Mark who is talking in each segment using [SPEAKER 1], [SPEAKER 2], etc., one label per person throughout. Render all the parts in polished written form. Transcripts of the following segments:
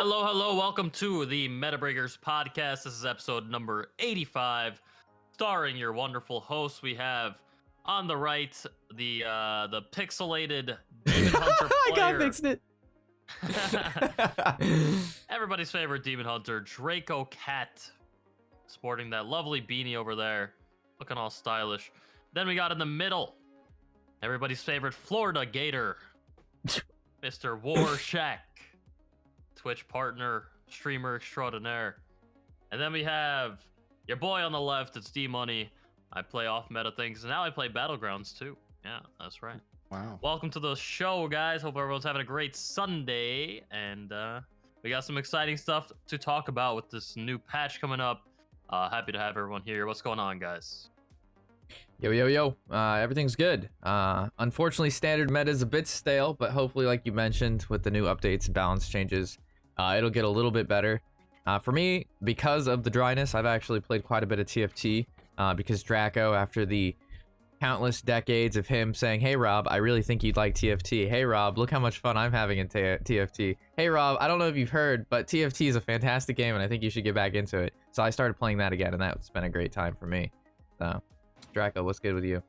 [SPEAKER 1] Hello. Welcome to the Metabreakers Podcast. This is episode number 85, starring your wonderful hosts. We have on the right the pixelated Demon Hunter player.
[SPEAKER 2] I got fixed it.
[SPEAKER 1] Everybody's favorite Demon Hunter, Draco Cat, sporting that lovely beanie over there, looking all stylish. Then we got in the middle, everybody's favorite Florida Gator, Mr. Warshack, Twitch partner, streamer extraordinaire. And then we have your boy on the left, it's D-Money. I play off-meta things, and now I play Battlegrounds too. Yeah, that's right.
[SPEAKER 3] Wow.
[SPEAKER 1] Welcome to the show, guys. Hope everyone's having a great Sunday. And we got some exciting stuff to talk about with this new patch coming up. Happy to have everyone here. What's going on, guys?
[SPEAKER 2] Yo. Everything's good. Unfortunately, standard meta is a bit stale, but hopefully, like you mentioned, with the new updates and balance changes, it'll get a little bit better. For me, because of the dryness, I've actually played quite a bit of TFT, because Draco, after the countless decades of him saying, "Hey Rob, I really think you'd like TFT. Hey Rob, look how much fun I'm having in TFT. Hey Rob, I don't know if you've heard, but TFT is a fantastic game and I think you should get back into it." So I started playing that again, and that's been a great time for me. So Draco, what's good with you?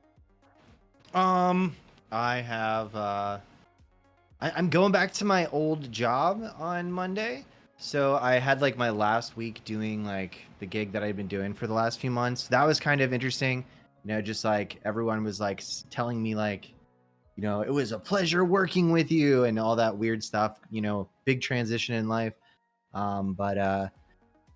[SPEAKER 3] I have I'm going back to my old job on Monday. So I had like my last week doing like the gig that I've been doing for the last few months. That was kind of interesting. You know, just like everyone was like telling me like, you know, it was a pleasure working with you and all that weird stuff, you know, big transition in life. But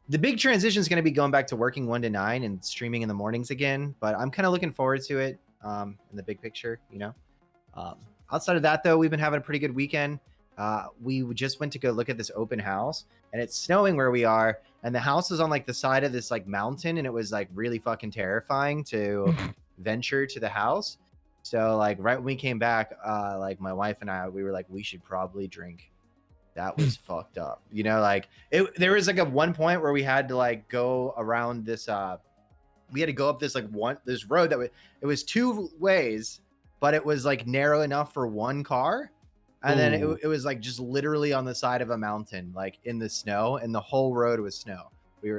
[SPEAKER 3] the big transition is going to be going back to working 1 to 9 and streaming in the mornings again. But I'm kind of looking forward to it in the big picture, you know. Outside of that, though, we've been having a pretty good weekend. We just went to go look at this open house, and it's snowing where we are. And the house is on like the side of this like mountain, and it was like really fucking terrifying to venture to the house. So like right when we came back, like my wife and I, we were like, we should probably drink. That was fucked up. You know, like there was like a one point where we had to like go around this, we had to go up this like this road that it was 2 ways, but it was like narrow enough for 1 car. And then it was like just literally on the side of a mountain, like in the snow, and the whole road was snow.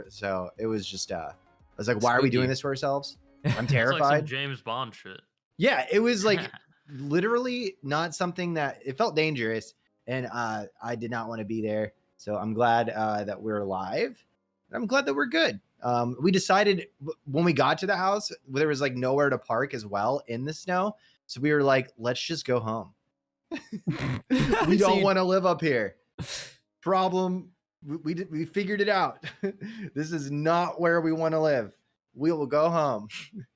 [SPEAKER 3] So it was just, I was like, why are we doing this to ourselves? I'm terrified.
[SPEAKER 1] It's like some James Bond shit.
[SPEAKER 3] Yeah, it was like literally not something that, it felt dangerous, and I did not want to be there. So I'm glad that we're alive. I'm glad that we're good. We decided when we got to the house, there was like nowhere to park as well in the snow. So we were like, let's just go home. We don't want to live up here. Problem, we figured it out. This is not where we want to live. We will go home.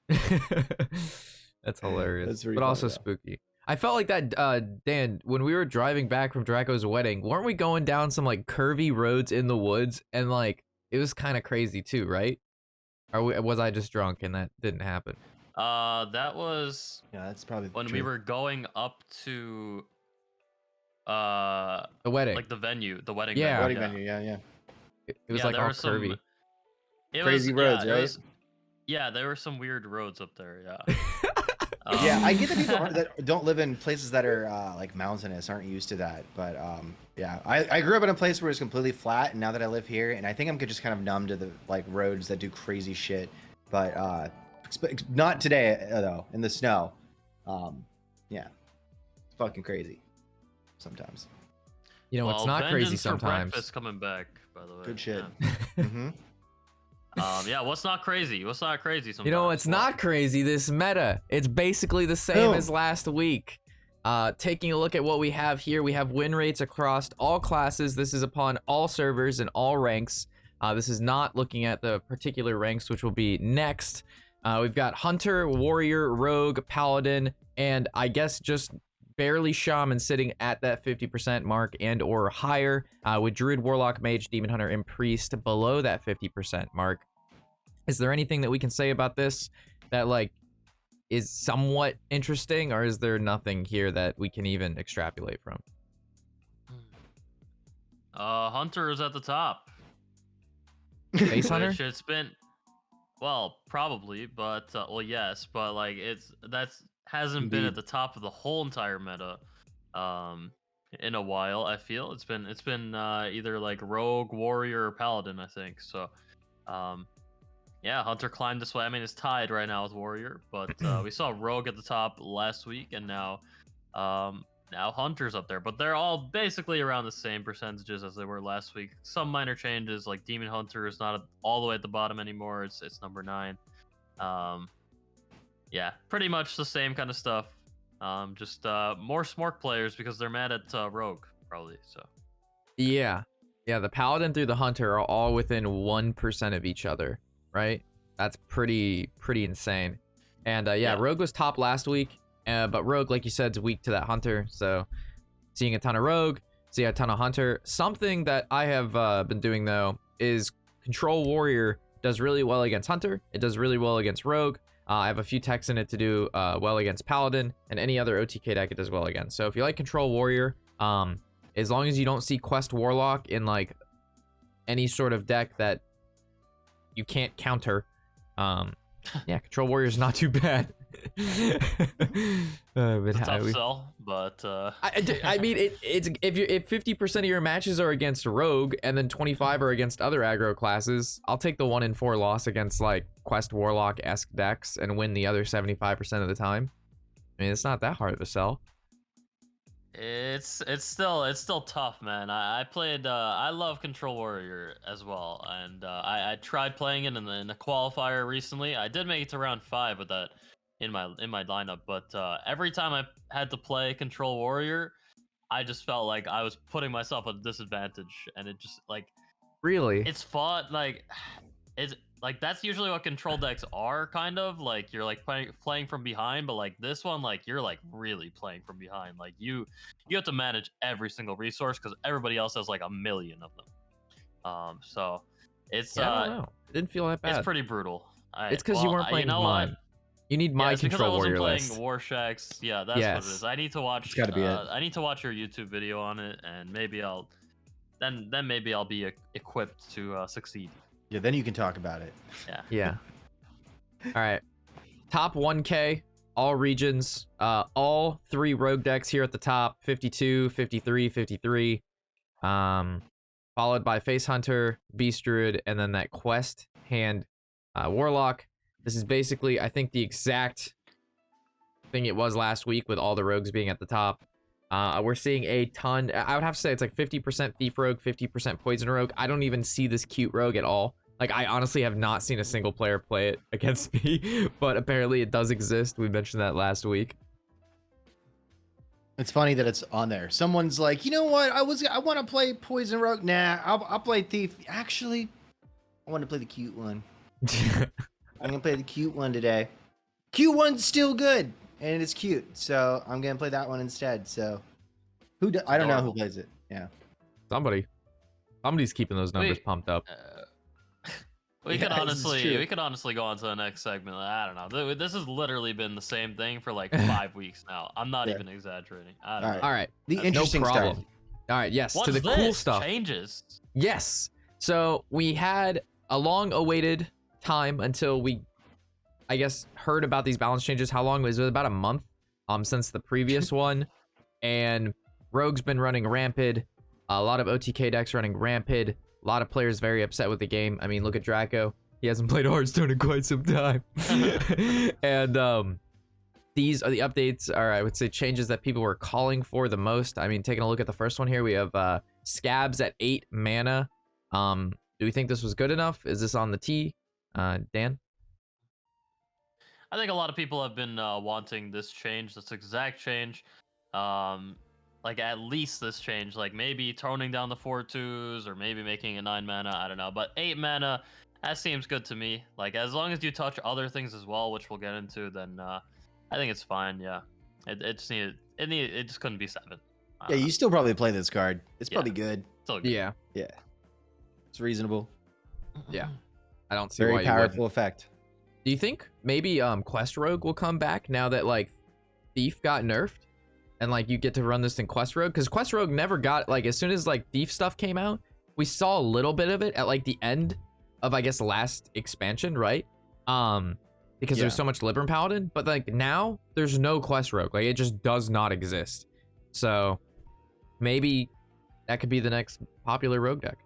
[SPEAKER 2] That's hilarious.
[SPEAKER 3] That's
[SPEAKER 2] but also spooky. I felt like that, Dan, when we were driving back from Draco's wedding, weren't we going down some like curvy roads in the woods, and like it was kind of crazy too, right? Or was I just drunk and that didn't happen?
[SPEAKER 1] That was
[SPEAKER 3] that's probably
[SPEAKER 1] when
[SPEAKER 3] true.
[SPEAKER 1] we were going up to
[SPEAKER 2] the wedding,
[SPEAKER 1] like the venue, the wedding.
[SPEAKER 2] Yeah,
[SPEAKER 3] wedding venue. Yeah.
[SPEAKER 2] It was like all curvy,
[SPEAKER 3] crazy roads, right?
[SPEAKER 1] There were some weird roads up there. Yeah.
[SPEAKER 3] Yeah, I get that people that don't live in places that are like mountainous aren't used to that. But yeah, I grew up in a place where it's completely flat, and now that I live here, and I think I'm just kind of numb to the like roads that do crazy shit. But not today though, in the snow. Yeah, it's fucking crazy sometimes.
[SPEAKER 2] You know, it's not crazy sometimes.
[SPEAKER 1] Breakfast coming back, by the way.
[SPEAKER 3] Good shit.
[SPEAKER 1] Yeah. Yeah, what's not crazy? What's not crazy sometimes?
[SPEAKER 2] You know, it's not crazy, this meta. It's basically the same as last week. Taking a look at what we have here, we have win rates across all classes. This is upon all servers and all ranks. This is not looking at the particular ranks, which will be next. We've got Hunter, Warrior, Rogue, Paladin, and I guess just barely Shaman sitting at that 50% mark and or higher, with Druid, Warlock, Mage, Demon Hunter, and Priest below that 50% mark. Is there anything that we can say about this that like is somewhat interesting, or is there nothing here that we can even extrapolate from?
[SPEAKER 1] Hunter is at the top.
[SPEAKER 2] Base Hunter?
[SPEAKER 1] Which it's been, well, probably, but well, yes, but like hasn't been at the top of the whole entire meta. in a while. I feel it's been either like rogue, warrior, or paladin. I think so. Yeah, hunter climbed this way. I mean, it's tied right now with warrior, but we saw rogue at the top last week, and now hunter's up there. But they're all basically around the same percentages as they were last week. Some minor changes, like demon hunter is not all the way at the bottom anymore. It's number 9. Yeah, pretty much the same kind of stuff. Just more smork players because they're mad at rogue probably. So
[SPEAKER 2] Yeah, the paladin through the hunter are all within 1% of each other, right? That's pretty insane. And yeah, rogue was top last week, but rogue, like you said, is weak to that hunter. So seeing a ton of rogue, seeing a ton of hunter. Something that I have been doing though is control warrior does really well against hunter. It does really well against rogue. I have a few techs in it to do well against paladin, and any other OTK deck it does well against. So if you like control warrior, as long as you don't see quest warlock in like any sort of deck that you can't counter, yeah, control warrior is not too bad. But
[SPEAKER 1] it's a tough sell, but
[SPEAKER 2] I mean, it's if 50% of your matches are against rogue and then 25 are against other aggro classes, I'll take the 1 in 4 loss against like quest warlock-esque decks and win the other 75% of the time. I mean, it's not that hard of a sell.
[SPEAKER 1] It's still tough, man. I love Control Warrior as well, and I tried playing it in the qualifier recently. I did make it to round 5 with that in my lineup, but every time I had to play Control Warrior, I just felt like I was putting myself at a disadvantage, and it just like
[SPEAKER 2] really
[SPEAKER 1] it's fun. Like it's like that's usually what control decks are, kind of like you're like playing from behind, but like this one, like you're like really playing from behind. Like you have to manage every single resource because everybody else has like a million of them. So it's
[SPEAKER 2] I don't know. It didn't feel that bad.
[SPEAKER 1] It's pretty brutal.
[SPEAKER 2] It's because you weren't playing mine. You need my control warrior list.
[SPEAKER 1] Playing Warshacks. Yeah, that's what it is. I need to watch.
[SPEAKER 3] It's gotta be it.
[SPEAKER 1] I need to watch your YouTube video on it, and maybe I'll maybe I'll be equipped to succeed.
[SPEAKER 3] Yeah, then you can talk about it.
[SPEAKER 2] Yeah. All right. Top 1K, all regions, all 3 rogue decks here at the top, 52, 53, 53. Followed by Face Hunter, Beast Druid, and then that quest hand Warlock. This is basically, I think, the exact thing it was last week with all the rogues being at the top. We're seeing a ton. I would have to say it's like 50% Thief Rogue, 50% Poison Rogue. I don't even see this cute rogue at all. Like, I honestly have not seen a single player play it against me, but apparently it does exist. We mentioned that last week.
[SPEAKER 3] It's funny that it's on there. Someone's like, you know what? I want to play Poison Rogue. Nah, I'll play Thief. Actually, I want to play the cute one. I'm gonna play the cute one today. Cute one's still good, and it's cute, so I'm gonna play that one instead. So, I don't know who plays it. Yeah,
[SPEAKER 2] somebody's keeping those numbers pumped up.
[SPEAKER 1] We could honestly go on to the next segment. I don't know. This has literally been the same thing for like 5 weeks now. I'm not even exaggerating. I don't know.
[SPEAKER 2] All right.
[SPEAKER 3] The interesting stuff.
[SPEAKER 2] All right. Yes.
[SPEAKER 1] What's
[SPEAKER 2] to the cool stuff.
[SPEAKER 1] Changes.
[SPEAKER 2] Yes. So we had a long-awaited time until we, I guess, heard about these balance changes. How long was it? About a month since the previous one. And Rogue's been running rampant. A lot of OTK decks running rampant. A lot of players very upset with the game. I mean, look at Draco. He hasn't played Hearthstone in quite some time. And these are the updates, or I would say changes that people were calling for the most. I mean, taking a look at the first one here, we have Scabs at 8 mana. Do we think this was good enough? Is this on the T? Dan?
[SPEAKER 1] I think a lot of people have been wanting this change, this exact change. Like at least this change, like maybe toning down the 4/2s or maybe making it 9 mana. I don't know, but 8 mana, that seems good to me. Like as long as you touch other things as well, which we'll get into, then I think it's fine. Yeah, it just couldn't be 7.
[SPEAKER 3] Yeah, you still probably play this card. It's probably good.
[SPEAKER 1] Still good.
[SPEAKER 2] Yeah,
[SPEAKER 3] it's reasonable.
[SPEAKER 2] Yeah, I don't see
[SPEAKER 3] Very
[SPEAKER 2] why
[SPEAKER 3] powerful effect.
[SPEAKER 2] Do you think maybe Quest Rogue will come back now that like Thief got nerfed? And like you get to run this in Quest Rogue, because Quest Rogue never got, like, as soon as like Thief stuff came out, we saw a little bit of it at like the end of, I guess, last expansion, right? Because there's so much Libram Paladin, but like now there's no Quest Rogue, like it just does not exist. So maybe that could be the next popular rogue deck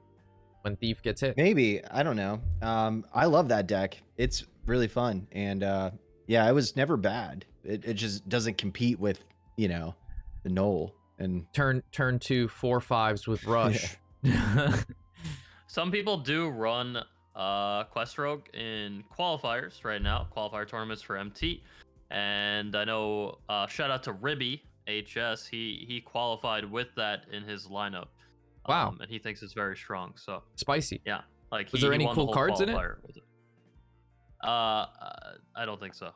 [SPEAKER 2] when Thief gets hit.
[SPEAKER 3] Maybe, I don't know. I love that deck. It's really fun, and yeah, it was never bad. It just doesn't compete with the Knoll and
[SPEAKER 2] Turn 2 4/5s with Rush.
[SPEAKER 1] Some people do run Quest Rogue in qualifiers right now, qualifier tournaments for MT, and I know shout out to Ribby HS. He qualified with that in his lineup.
[SPEAKER 2] Wow.
[SPEAKER 1] And he thinks it's very strong. So
[SPEAKER 2] Spicy.
[SPEAKER 1] yeah, like
[SPEAKER 2] Was there any
[SPEAKER 1] won the
[SPEAKER 2] cool
[SPEAKER 1] whole
[SPEAKER 2] cards in it?
[SPEAKER 1] qualifier with it? I don't think so.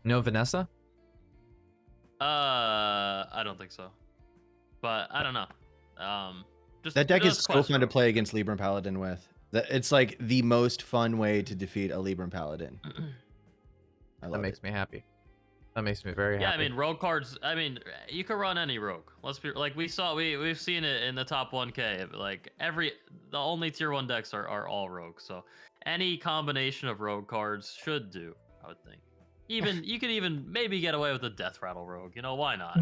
[SPEAKER 2] No Vanessa?
[SPEAKER 1] I don't think so. But I don't know. Just
[SPEAKER 3] that deck is
[SPEAKER 1] just
[SPEAKER 3] so
[SPEAKER 1] Quest
[SPEAKER 3] fun to
[SPEAKER 1] Rogue.
[SPEAKER 3] play against Libram Paladin with. It's like the most fun way to defeat a Libram Paladin. I
[SPEAKER 2] That
[SPEAKER 3] love
[SPEAKER 2] makes
[SPEAKER 3] it.
[SPEAKER 2] me happy. That makes me very
[SPEAKER 1] Yeah,
[SPEAKER 2] happy.
[SPEAKER 1] I mean rogue cards. I mean, you could run any rogue. Let's be like we've seen it in the top 1K. Like the only tier 1 decks are all rogue. So any combination of rogue cards should do. I would think. Even you could even maybe get away with a Death Rattle rogue. Why not?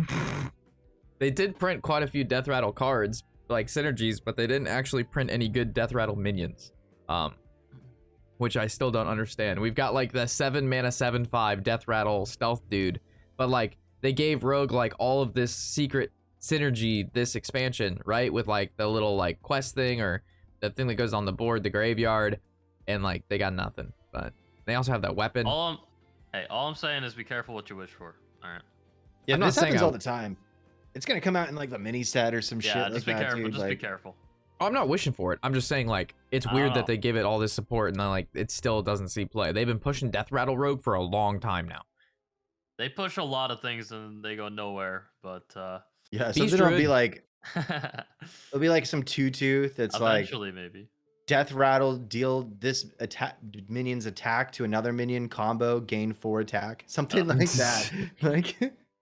[SPEAKER 2] They did print quite a few Death Rattle cards, like synergies, but they didn't actually print any good Death Rattle minions. Which I still don't understand. We've got like the 7 mana 7/5 Death Rattle stealth dude, but like they gave Rogue like all of this secret synergy this expansion, right? With like the little like quest thing or the thing that goes on the board, the graveyard, and like they got nothing. But they also have that weapon.
[SPEAKER 1] All I'm saying is be careful what you wish for. All right.
[SPEAKER 3] Yeah,
[SPEAKER 2] I'm not
[SPEAKER 3] this
[SPEAKER 2] saying
[SPEAKER 3] happens
[SPEAKER 2] I-
[SPEAKER 3] all the time. It's gonna come out in like the mini set or some shit
[SPEAKER 1] Yeah,
[SPEAKER 3] like
[SPEAKER 1] just be
[SPEAKER 3] that,
[SPEAKER 1] careful.
[SPEAKER 3] dude.
[SPEAKER 1] Just be
[SPEAKER 3] Like,
[SPEAKER 1] careful.
[SPEAKER 2] I'm not wishing for it. I'm just saying like it's weird
[SPEAKER 1] Oh.
[SPEAKER 2] that they give it all this support and then like it still doesn't see play. They've been pushing Death Rattle Rogue for a long time now.
[SPEAKER 1] They push a lot of things and they go nowhere. But
[SPEAKER 3] yeah,
[SPEAKER 2] Beast
[SPEAKER 3] something will be
[SPEAKER 2] Druid.
[SPEAKER 3] like it'll be like some 2/2 that's like
[SPEAKER 1] eventually maybe.
[SPEAKER 3] Death Rattle, deal this attack minion's attack to another minion combo, gain 4 attack, something like that. Like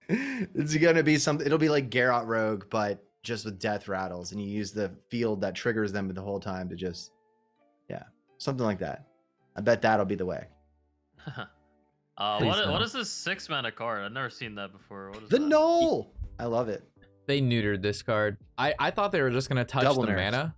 [SPEAKER 3] it's gonna be something. It'll be like Garrot Rogue, but just with Death Rattles, and you use the field that triggers them the whole time to just, yeah, something like that. I bet that'll be the way.
[SPEAKER 2] Please
[SPEAKER 1] What
[SPEAKER 2] no.
[SPEAKER 1] is this 6 mana card? I've never seen that before. What is
[SPEAKER 3] The
[SPEAKER 1] that?
[SPEAKER 3] Knoll, I love it.
[SPEAKER 2] They neutered this card. I thought they were just gonna touch
[SPEAKER 3] Double
[SPEAKER 2] the
[SPEAKER 3] nerfs.
[SPEAKER 2] mana.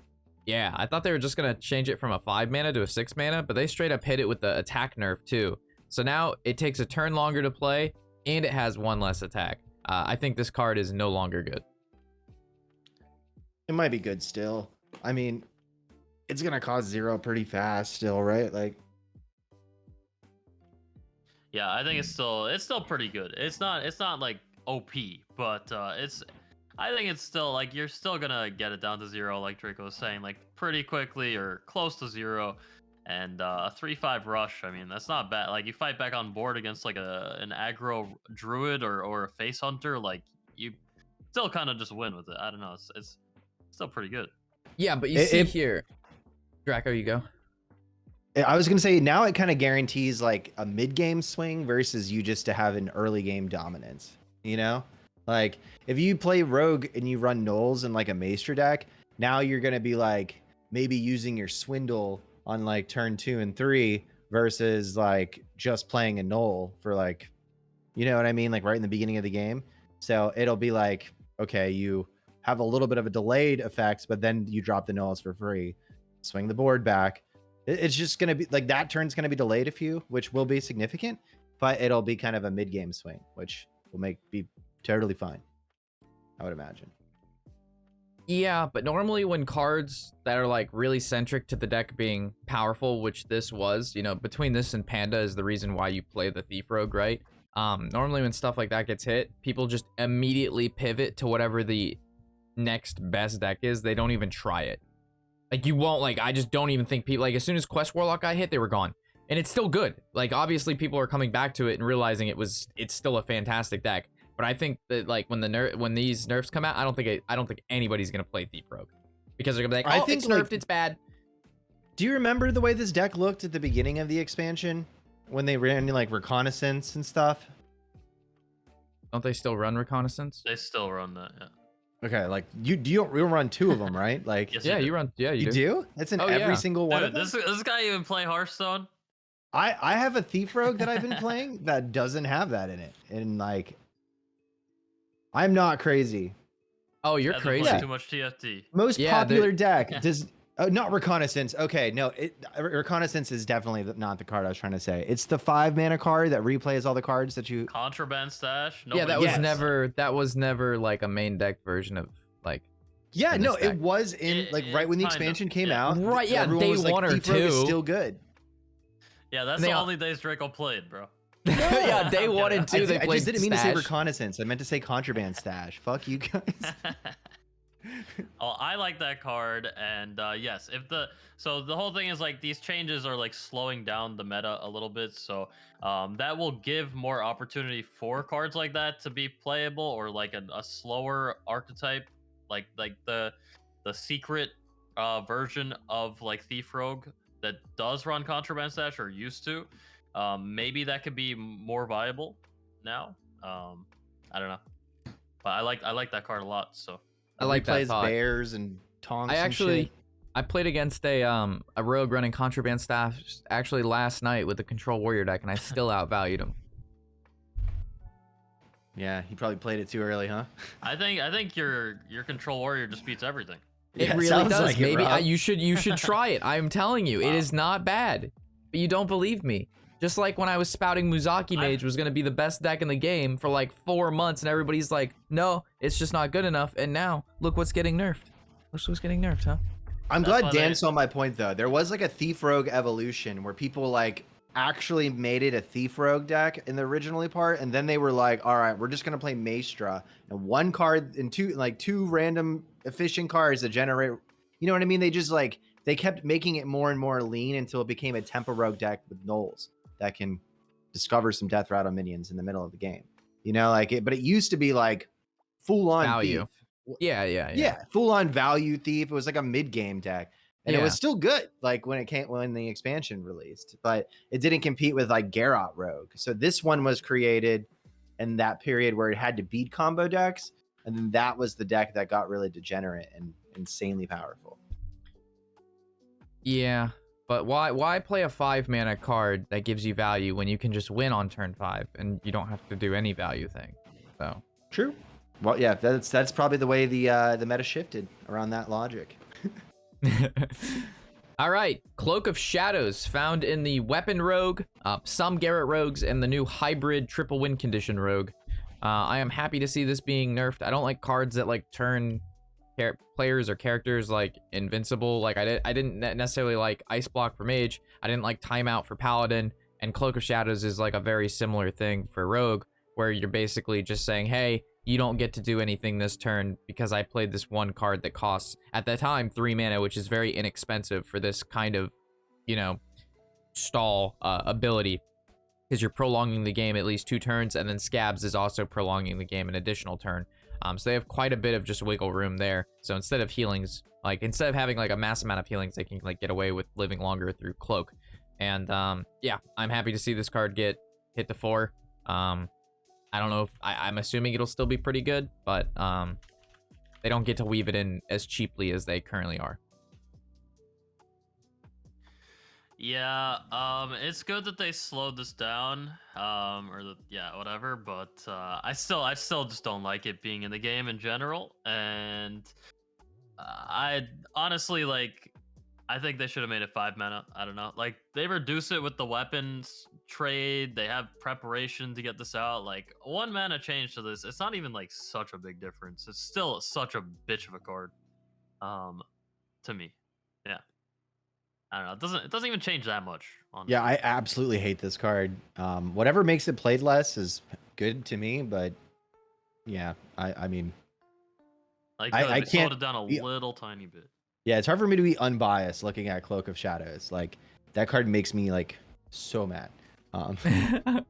[SPEAKER 2] Yeah, I thought they were just gonna change it from a 5 mana to a 6 mana, but they straight up hit it with the attack nerf too. So now it takes a turn longer to play, and it has 1 less attack. I think this card is no longer good.
[SPEAKER 3] It might be good still. I mean, it's gonna cost 0 pretty fast still, right? Like,
[SPEAKER 1] Yeah, I think it's still pretty good. It's not like OP, but I think it's still like you're still gonna get it down to 0, like Draco was saying, like pretty quickly or close to 0. And a 3/5 rush, I mean, that's not bad. Like you fight back on board against like an aggro druid or a face hunter, like you still kind of just win with it. I don't know, it's still pretty good.
[SPEAKER 2] Yeah, but you see here, Draco, you go.
[SPEAKER 3] I was gonna say now it kind of guarantees like a mid game swing versus you just to have an early game dominance. Like if you play Rogue and you run Knolls in like a Maester deck, now you're gonna be like maybe using your Swindle on like turn 2 and 3 versus like just playing a Knoll for like, you know what I mean? Like right in the beginning of the game. So it'll be like, okay, you have a little bit of a delayed effect, but then you drop the Knolls for free, swing the board back. It's just going to be like that turn's going to be delayed a few, which will be significant, but it'll be kind of a mid game swing, which will be totally fine, I would imagine.
[SPEAKER 2] Yeah, but normally when cards that are like really centric to the deck being powerful, which this was, between this and Panda is the reason why you play the Thief Rogue, right? Normally when stuff like that gets hit, people just immediately pivot to whatever the next best deck is. They don't even try it. Like you won't, like, I just don't even think people, like as soon as Quest Warlock got hit, they were gone. And it's still good. Like obviously people are coming back to it and realizing it's still a fantastic deck. But I think that like when these nerfs come out, I don't think anybody's gonna play Thief Rogue because they're gonna be like, oh, it's nerfed, it's bad.
[SPEAKER 3] Do you remember the way this deck looked at the beginning of the expansion when they ran like reconnaissance and stuff?
[SPEAKER 2] Don't they still run reconnaissance?
[SPEAKER 1] They still run that, yeah.
[SPEAKER 3] Okay, like you run 2 of them, right? Like
[SPEAKER 1] Yes,
[SPEAKER 2] Yeah,
[SPEAKER 1] do.
[SPEAKER 2] you run. Yeah,
[SPEAKER 3] you do. That's in every
[SPEAKER 2] yeah.
[SPEAKER 3] single one
[SPEAKER 1] Dude,
[SPEAKER 3] of them.
[SPEAKER 1] this guy even play Hearthstone?
[SPEAKER 3] I have a Thief Rogue that I've been playing that doesn't have that in it, and like I'm not crazy.
[SPEAKER 2] Oh, you're
[SPEAKER 1] Hasn't played
[SPEAKER 2] crazy.
[SPEAKER 1] Too much TFT.
[SPEAKER 3] Most
[SPEAKER 2] Yeah,
[SPEAKER 3] popular deck does not reconnaissance. Okay, no, reconnaissance is definitely not the card I was trying to say. It's the 5-mana card that replays all the cards that you.
[SPEAKER 1] Contraband stash.
[SPEAKER 2] Yeah, that
[SPEAKER 1] Nobody
[SPEAKER 2] was
[SPEAKER 1] gets
[SPEAKER 2] never like a main deck version of like.
[SPEAKER 3] Yeah,
[SPEAKER 2] in
[SPEAKER 3] no,
[SPEAKER 2] this deck.
[SPEAKER 3] it was in like right when the
[SPEAKER 1] kind of,
[SPEAKER 3] expansion came
[SPEAKER 1] yeah.
[SPEAKER 3] out.
[SPEAKER 2] Right, yeah,
[SPEAKER 3] everyone
[SPEAKER 2] day
[SPEAKER 3] was like,
[SPEAKER 2] 1 or
[SPEAKER 3] Thief Rogue is
[SPEAKER 2] 2.
[SPEAKER 3] still good.
[SPEAKER 1] Yeah, that's
[SPEAKER 2] They
[SPEAKER 1] the
[SPEAKER 2] all-
[SPEAKER 1] only days Draco played, bro.
[SPEAKER 2] Yeah, day 1 and 2 they
[SPEAKER 3] I
[SPEAKER 2] played
[SPEAKER 3] just didn't mean to say
[SPEAKER 2] Stash.
[SPEAKER 3] reconnaissance. I meant to say contraband stash. Fuck you guys.
[SPEAKER 1] Oh, I like that card, and yes, so the whole thing is like these changes are like slowing down the meta a little bit, so that will give more opportunity for cards like that to be playable, or like a slower archetype, like the secret version of like Thief Rogue that does run Contraband Stash or used to. Maybe that could be more viable now. I don't know, but I like that card a lot. So
[SPEAKER 2] I like that
[SPEAKER 3] Replays
[SPEAKER 2] thought.
[SPEAKER 3] bears and tonks.
[SPEAKER 2] I played against a rogue running Contraband Staff actually last night with the Control Warrior deck, and I still outvalued him.
[SPEAKER 3] Yeah, he probably played it too early, huh?
[SPEAKER 1] I think your Control Warrior just beats everything.
[SPEAKER 2] It
[SPEAKER 3] Yeah,
[SPEAKER 2] really
[SPEAKER 3] sounds
[SPEAKER 2] does.
[SPEAKER 3] like it,
[SPEAKER 2] Maybe
[SPEAKER 3] Rob.
[SPEAKER 2] you should try it. I'm telling you, it
[SPEAKER 1] Wow.
[SPEAKER 2] is not bad. But you don't believe me. Just like when I was spouting Muzaki Mage was gonna be the best deck in the game for like 4 months, and everybody's like, no, it's just not good enough. And now look what's getting nerfed. Look what's getting nerfed, huh?
[SPEAKER 3] I'm
[SPEAKER 1] That's
[SPEAKER 3] glad
[SPEAKER 1] why
[SPEAKER 3] Dan
[SPEAKER 1] they-
[SPEAKER 3] saw my point though. There was like a Thief Rogue evolution where people like actually made it a Thief Rogue deck in the originally part, and then they were like, all right, we're just gonna play Maestra and one card and two random efficient cards that generate. You know what I mean? They just like they kept making it more and more lean until it became a Tempo Rogue deck with Knolls that can discover some death rattle minions in the middle of the game. You know, like it, but it used to be like full on
[SPEAKER 2] Value.
[SPEAKER 3] Thief.
[SPEAKER 2] Yeah.
[SPEAKER 3] Full on value Thief. It was like a mid game deck, and it
[SPEAKER 2] Yeah.
[SPEAKER 3] was still good. Like when the expansion released, but it didn't compete with like Garrot Rogue. So this one was created in that period where it had to beat combo decks, and then that was the deck that got really degenerate and insanely powerful.
[SPEAKER 2] Yeah. But why play a 5-mana card that gives you value when you can just win on turn 5 and you don't have to do any value thing? So
[SPEAKER 3] True. Well, yeah, that's probably the way the meta shifted around that logic.
[SPEAKER 2] all right, Cloak of Shadows found in the Weapon Rogue, some Garrett Rogues, and the new hybrid triple win condition Rogue. I am happy to see this being nerfed. I don't like cards that like turn players or characters like invincible. Like I didn't necessarily like Ice Block for Mage. I didn't like Timeout for Paladin, and Cloak of Shadows is like a very similar thing for Rogue, where you're basically just saying, hey, you don't get to do anything this turn because I played this one card that costs, at that time, 3 mana, which is very inexpensive for this kind of, you know, stall ability, because you're prolonging the game at least 2 turns, and then Scabs is also prolonging the game an additional turn. So they have quite a bit of just wiggle room there. So instead of healings, like instead of having like a mass amount of healings, they can like get away with living longer through Cloak. And yeah, I'm happy to see this card get hit to 4. I don't know if I'm assuming it'll still be pretty good, but they don't get to weave it in as cheaply as they currently are.
[SPEAKER 1] Yeah, it's good that they slowed this down, whatever. But I still just don't like it being in the game in general, and I honestly like. I think they should have made it 5 mana. I don't know. Like they reduce it with the weapons trade. They have preparation to get this out. Like 1 mana change to this. It's not even like such a big difference. It's still such a bitch of a card. To me, yeah. I don't know. It doesn't even change that much. Honestly.
[SPEAKER 3] Yeah, I absolutely hate this card. Whatever makes it played less is good to me, but yeah, I mean,
[SPEAKER 1] like
[SPEAKER 3] I
[SPEAKER 1] they slowed
[SPEAKER 3] can't
[SPEAKER 1] it down a
[SPEAKER 3] be-
[SPEAKER 1] little tiny bit.
[SPEAKER 3] yeah, it's hard for me to be unbiased looking at Cloak of Shadows. Like that card makes me like so mad. I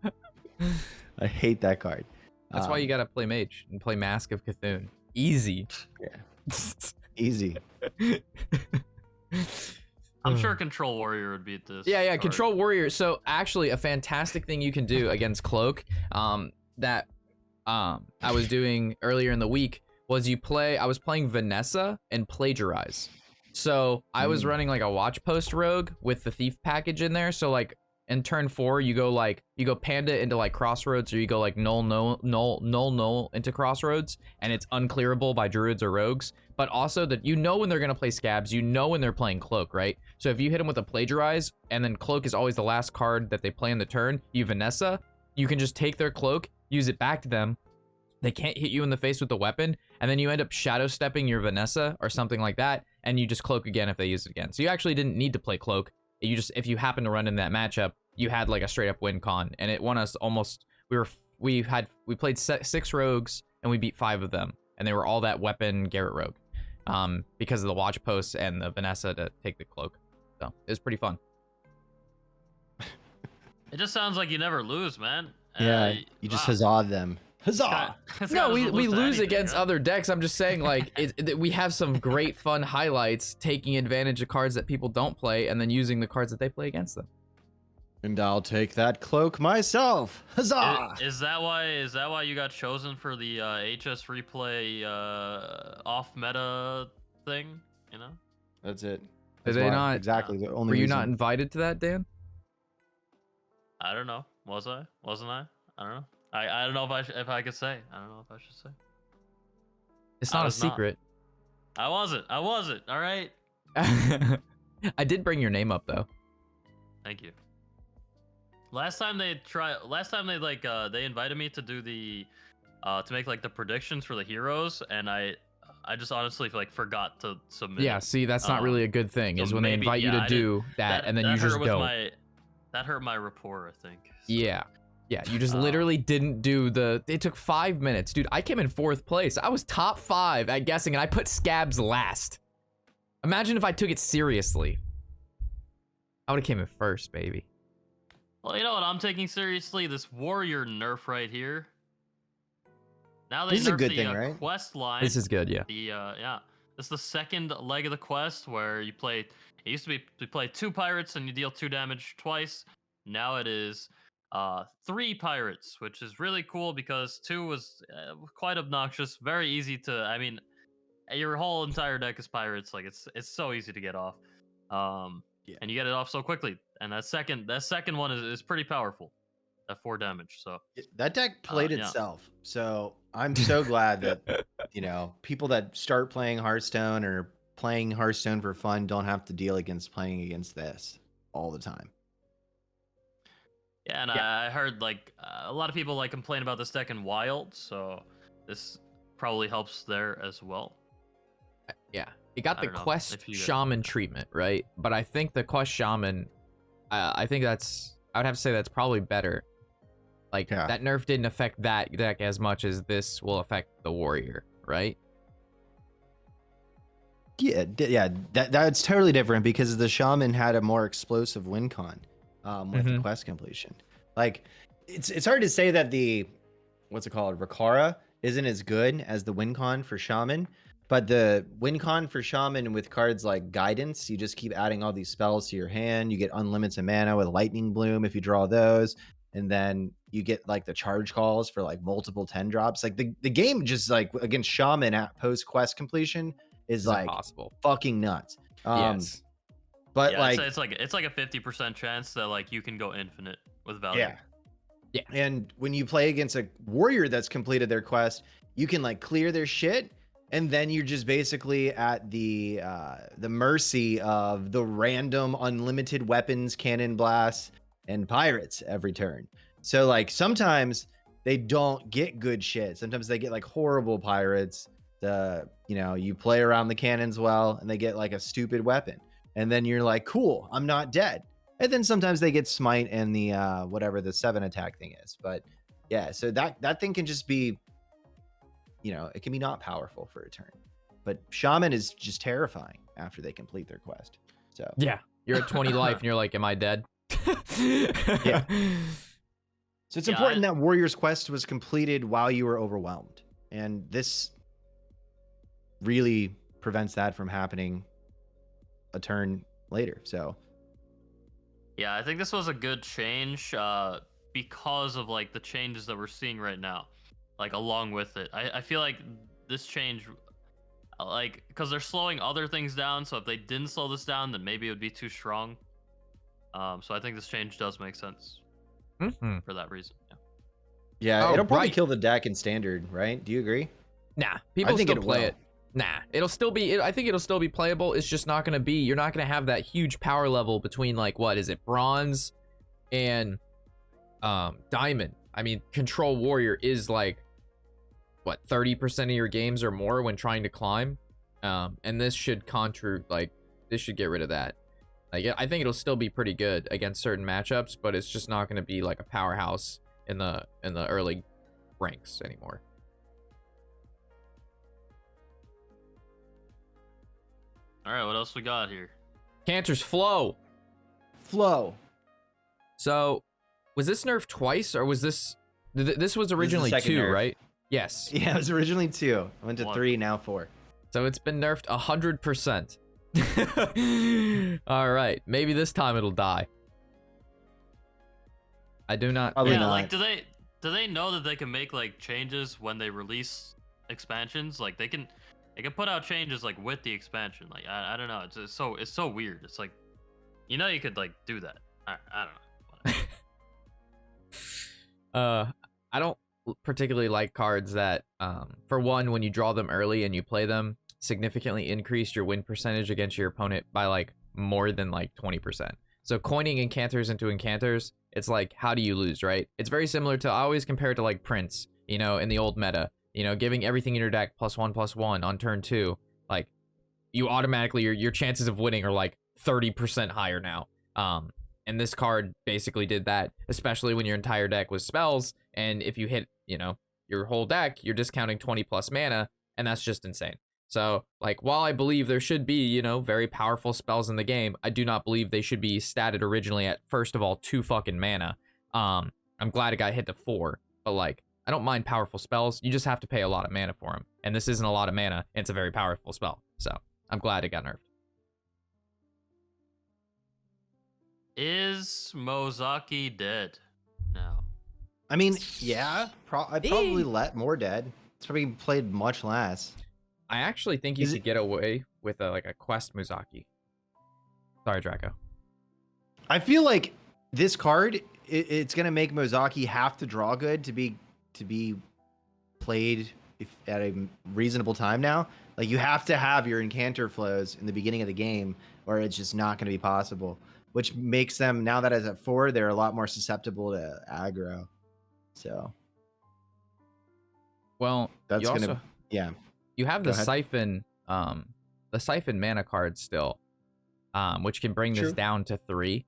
[SPEAKER 3] hate that card.
[SPEAKER 2] That's why you gotta play Mage and play Mask of Cthulhu. Easy.
[SPEAKER 3] Easy.
[SPEAKER 1] I'm sure Control Warrior would beat this.
[SPEAKER 2] Yeah,
[SPEAKER 1] card.
[SPEAKER 2] Control Warrior. So actually, a fantastic thing you can do against Cloak, that I was doing earlier in the week was I was playing Vanessa and Plagiarize. So I was running like a Watch Post Rogue with the Thief package in there. So like And turn 4, you go Panda into like Crossroads, or you go like Null into Crossroads, and it's unclearable by Druids or Rogues. But also that you know when they're gonna play Scabs, you know when they're playing Cloak, right? So if you hit them with a Plagiarize, and then Cloak is always the last card that they play in the turn, you Vanessa, you can just take their Cloak, use it back to them. They can't hit you in the face with the weapon, and then you end up shadow stepping your Vanessa or something like that, and you just Cloak again if they use it again. So you actually didn't need to play Cloak. You just, if you happen to run in that matchup, you had like a straight up win con, and it won us almost. We played 6 rogues and we beat 5 of them, and they were all that weapon Garrett rogue, because of the watch posts and the Vanessa to take the Cloak. So it was pretty fun.
[SPEAKER 1] It just sounds like you never lose, man.
[SPEAKER 3] Yeah, you just huzzah them. Huzzah!
[SPEAKER 2] No, we lose against other decks. I'm just saying, like, we have some great fun highlights taking advantage of cards that people don't play and then using the cards that they play against them.
[SPEAKER 3] And I'll take that Cloak myself. Huzzah!
[SPEAKER 1] Is that why you got chosen for the HS replay off meta thing? You know?
[SPEAKER 3] That's it.
[SPEAKER 2] Did they not?
[SPEAKER 3] Exactly. The only
[SPEAKER 2] Were you
[SPEAKER 3] reason.
[SPEAKER 2] not invited to that, Dan?
[SPEAKER 1] I don't know. Was I? Wasn't I? I don't know. I don't know if I could say. I don't know if I should say.
[SPEAKER 2] It's not a secret.
[SPEAKER 1] I wasn't. All right.
[SPEAKER 2] I did bring your name up though.
[SPEAKER 1] Thank you. Last time they invited me to do the to make like the predictions for the heroes, and I just honestly forgot to submit.
[SPEAKER 2] Yeah, see, that's not really a good thing.
[SPEAKER 1] So
[SPEAKER 2] is when they invite you to do that, and then you just don't.
[SPEAKER 1] That hurt my rapport, I think. So.
[SPEAKER 2] Yeah, you just literally didn't do it took 5 minutes. Dude, I came in 4th place. I was top 5 at guessing, and I put Scabs last. Imagine if I took it seriously. I would've came in 1st, baby.
[SPEAKER 1] Well, you know what I'm taking seriously? This warrior nerf right here. Now they
[SPEAKER 3] This is a
[SPEAKER 1] nerfed
[SPEAKER 3] good
[SPEAKER 1] the
[SPEAKER 3] thing, right?
[SPEAKER 1] quest line.
[SPEAKER 2] This is good, yeah.
[SPEAKER 1] This is the second leg of the quest where you play. It used to be you play 2 pirates and you deal 2 damage twice. Now it is 3 pirates, which is really cool because 2 was quite obnoxious. Very easy to. I mean, your whole entire deck is pirates. Like it's so easy to get off.
[SPEAKER 3] Yeah.
[SPEAKER 1] And you get it off so quickly. And that second one is pretty powerful. At 4 damage. So
[SPEAKER 3] that deck played itself. So I'm so glad that people that start playing Hearthstone or playing Hearthstone for fun don't have to deal against playing against this all the time.
[SPEAKER 1] Yeah, and I heard a lot of people complain about this deck in Wild, so this probably helps there as well.
[SPEAKER 2] Yeah, it got the Quest Shaman treatment, right? But I think the Quest Shaman, I would have to say that's probably better. That nerf didn't affect that deck as much as this will affect the Warrior, right?
[SPEAKER 3] Yeah, that's totally different because the Shaman had a more explosive win con with the quest completion. It's hard to say that the Rikara isn't as good as the win con for Shaman, but the win con for Shaman with cards like Guidance, you just keep adding all these spells to your hand. You get unlimited mana with Lightning Bloom if you draw those, and then you get the charge calls for multiple 10 drops. The game just against Shaman at post quest completion is
[SPEAKER 2] impossible.
[SPEAKER 3] Fucking nuts.
[SPEAKER 2] Yes.
[SPEAKER 3] But
[SPEAKER 1] it's like a 50% chance that you can go infinite with value.
[SPEAKER 3] Yeah. And when you play against a warrior that's completed their quest, you can clear their shit, and then you're just basically at the mercy of the random unlimited weapons, cannon blasts, and pirates every turn. So sometimes they don't get good shit. Sometimes they get horrible pirates. You play around the cannons well, and they get a stupid weapon, and then you're cool, I'm not dead. And then sometimes they get smite and the whatever the 7 attack thing is. But yeah, so that thing can just be, it can be not powerful for a turn. But Shaman is just terrifying after they complete their quest. So
[SPEAKER 2] yeah, you're at 20 life and you're like, am I dead?
[SPEAKER 3] Yeah. So it's important that Warrior's Quest was completed while you were overwhelmed. And this really prevents that from happening a turn later. So
[SPEAKER 1] yeah, I think this was a good change because of the changes that we're seeing right now. Along with it, I feel like this change, because they're slowing other things down. So if they didn't slow this down, then maybe it would be too strong. So I think this change does make sense for that reason.
[SPEAKER 3] Yeah,
[SPEAKER 2] Oh,
[SPEAKER 3] it'll probably
[SPEAKER 2] right.
[SPEAKER 3] kill the deck in standard, right? Do you agree?
[SPEAKER 2] Nah, people
[SPEAKER 3] think
[SPEAKER 2] still
[SPEAKER 3] it
[SPEAKER 2] play
[SPEAKER 3] will.
[SPEAKER 2] it. Nah, it'll still be. I think it'll still be playable. It's just not gonna be. You're not gonna have that huge power level between like what is it, bronze and diamond. I mean, Control Warrior is like what 30% of your games or more when trying to climb, and this should this should get rid of that. Like I think it'll still be pretty good against certain matchups, but it's just not gonna be like a powerhouse in the early ranks anymore.
[SPEAKER 1] All right, what else we got here?
[SPEAKER 2] Cantor's Flow.
[SPEAKER 3] Flow.
[SPEAKER 2] So, was this nerfed twice, or was this? This was originally
[SPEAKER 3] second
[SPEAKER 2] 2,
[SPEAKER 3] nerf.
[SPEAKER 2] right? Yes.
[SPEAKER 3] Yeah, it was originally 2. I went to
[SPEAKER 1] 1.
[SPEAKER 3] 3, now 4.
[SPEAKER 2] So it's been nerfed 100%. All right, maybe this time it'll die. I do not.
[SPEAKER 3] Probably
[SPEAKER 1] Yeah,
[SPEAKER 3] not.
[SPEAKER 1] like do they know that they can make like changes when they release expansions? Like they can put out changes like with the expansion. Like I don't know. It's so weird. It's like you could like do that. I don't know. Whatever.
[SPEAKER 2] I don't particularly like cards that, for one, when you draw them early and you play them, significantly increase your win percentage against your opponent by like more than like 20%. So coining Incanters into Incanters, it's like, how do you lose, right? It's very similar to, I always compare it to like Prince, in the old meta, giving everything in your deck +1/+1 on turn 2, like you automatically, your chances of winning are like 30% higher now. And this card basically did that, especially when your entire deck was spells, and if you hit, your whole deck, you're discounting 20+ mana, and that's just insane. So, like, while I believe there should be, very powerful spells in the game, I do not believe they should be statted originally at, first of all, 2 fucking mana. I'm glad it got hit to 4, but, like, I don't mind powerful spells. You just have to pay a lot of mana for them, and this isn't a lot of mana, and it's a very powerful spell. So, I'm glad it got nerfed.
[SPEAKER 1] Is Mozaki dead now?
[SPEAKER 3] I mean, yeah. I'd probably let more dead. It's probably played much less.
[SPEAKER 2] I actually think you could get away with a quest Muzaki. Sorry, Draco.
[SPEAKER 3] I feel like this card, it's gonna make Mozaki have to draw good to be played at a reasonable time now. Like you have to have your Incanter flows in the beginning of the game, or it's just not gonna be possible. Which makes them, now that it's at 4, they're a lot more susceptible to aggro. So,
[SPEAKER 2] well,
[SPEAKER 3] that's gonna, yeah.
[SPEAKER 2] You have the Siphon mana card still, which can bring this down to 3.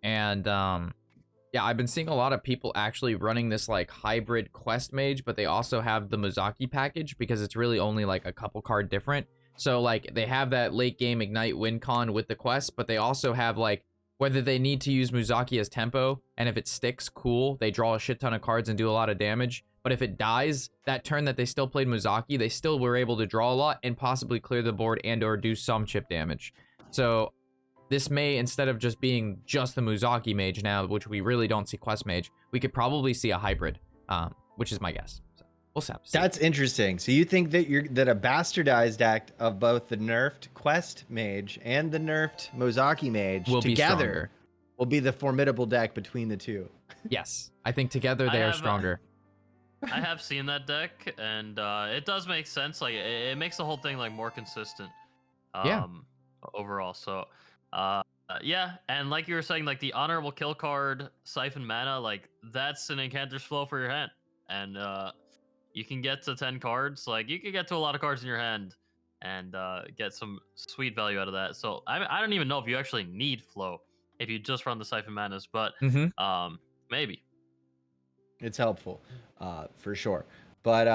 [SPEAKER 2] And yeah, I've been seeing a lot of people actually running this like hybrid quest mage, but they also have the Mozaki package because it's really only like a couple card different. So like they have that late game ignite win con with the quest, but they also have like whether they need to use Muzaki as tempo, and if it sticks, cool, they draw a shit ton of cards and do a lot of damage. But if it dies, that turn that they still played Muzaki, they still were able to draw a lot and possibly clear the board and or do some chip damage. So this may, instead of just being just the Muzaki mage now, which we really don't see quest mage, we could probably see a hybrid, which is my guess. So we'll have to see.
[SPEAKER 3] That's interesting. So you think that a bastardized deck of both the nerfed quest mage and the nerfed Mozaki mage together will be the formidable deck between the two.
[SPEAKER 2] Yes, I think together they are stronger.
[SPEAKER 1] I have seen that deck, and it does make sense. Like it makes the whole thing like more consistent.
[SPEAKER 2] Yeah.
[SPEAKER 1] Overall, so yeah, and like you were saying, like the honorable kill card, Siphon Mana, like that's an Incanter's Flow for your hand, and you can get to 10 cards. Like you can get to a lot of cards in your hand, and get some sweet value out of that. So I don't even know if you actually need Flow if you just run the Siphon Manas, but maybe.
[SPEAKER 3] It's helpful, for sure. But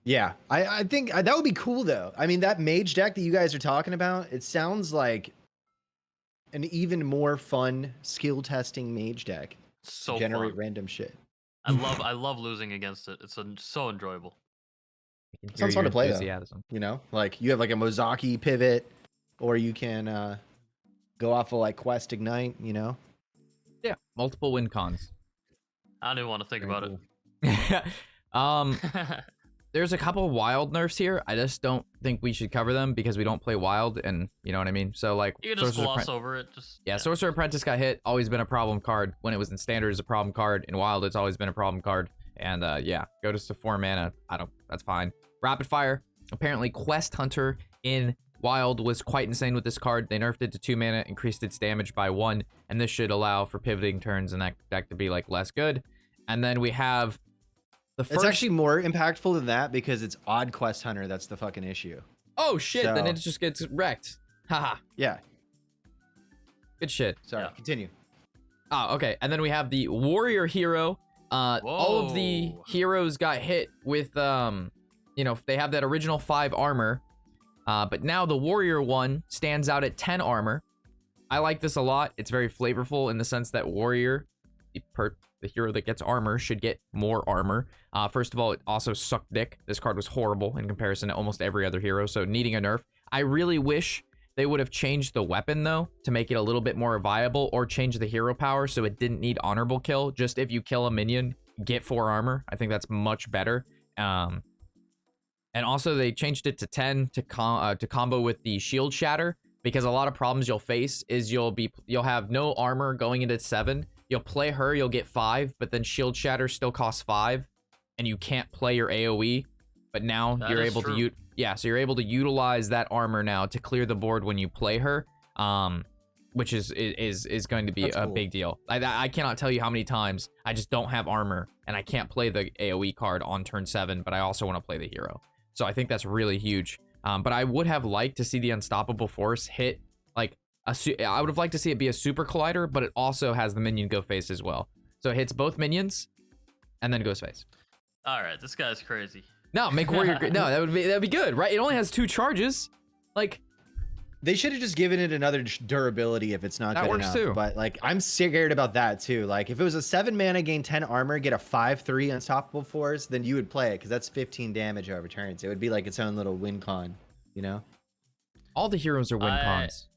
[SPEAKER 3] yeah, I think that would be cool though. I mean, that mage deck that you guys are talking about, it sounds like an even more fun skill testing mage deck.
[SPEAKER 1] So
[SPEAKER 3] generate
[SPEAKER 1] fun.
[SPEAKER 3] Random shit.
[SPEAKER 1] I love losing against it. It's so enjoyable.
[SPEAKER 3] Sounds fun to play though. Like you have like a Mozaki pivot, or you can go off of like Quest Ignite.
[SPEAKER 2] Yeah, multiple win cons.
[SPEAKER 1] I don't even want to think about
[SPEAKER 2] it. There's a couple wild nerfs here. I just don't think we should cover them because we don't play wild, and you know what I mean. So like,
[SPEAKER 1] you can just gloss over it.
[SPEAKER 2] Yeah, Sorcerer Apprentice got hit. Always been a problem card. When it was in standard, it's a problem card. In wild, it's always been a problem card. And yeah, go to 4 mana. That's fine. Rapid Fire. Apparently, Quest Hunter in wild was quite insane with this card. They nerfed it to 2 mana, increased its damage by 1, and this should allow for pivoting turns and that deck to be like less good. And then we have the first.
[SPEAKER 3] It's actually more impactful than that because it's odd Quest Hunter. That's the fucking issue.
[SPEAKER 2] Oh shit! Then it just gets wrecked. Haha.
[SPEAKER 3] Yeah.
[SPEAKER 2] Good shit.
[SPEAKER 3] Sorry.
[SPEAKER 1] Yeah.
[SPEAKER 3] Continue.
[SPEAKER 2] Oh, okay. And then we have the Warrior Hero. All of the heroes got hit with you know, they have that original 5 armor. But now the Warrior one stands out at 10 armor. I like this a lot. It's very flavorful in the sense that Warrior, the hero that gets armor, should get more armor. First of all, it also sucked dick. This card was horrible in comparison to almost every other hero, so needing a nerf. I really wish they would have changed the weapon, though, to make it a little bit more viable, or change the hero power so it didn't need honorable kill. Just if you kill a minion, get 4 armor. I think that's much better. And also, they changed it to 10 to combo with the Shield Shatter, because a lot of problems you'll face is you'll have no armor going into 7. You'll play her, you'll get 5, but then Shield Shatter still costs 5, and you can't play your AoE. But now you're able to so you're able to utilize that armor now to clear the board when you play her, which is going to be a big deal. I cannot tell you how many times I just don't have armor and I can't play the AoE card on turn 7, but I also want to play the hero. So I think that's really huge. But I would have liked to see the Unstoppable Force hit like I would have liked to see it be a Super Collider, but it also has the minion go face as well. So it hits both minions and then goes face.
[SPEAKER 1] All right, this guy's crazy.
[SPEAKER 2] No, make Warrior no, that'd be good, right? It only has 2 charges. Like,
[SPEAKER 3] they should have just given it another durability if it's not good enough.
[SPEAKER 2] Too.
[SPEAKER 3] But like, I'm scared about that too. Like, if it was a 7 mana, gain 10 armor, get a 5/3 Unstoppable Force, then you would play it because that's 15 damage over turns. It would be like its own little win con, you know?
[SPEAKER 2] All the heroes are win cons.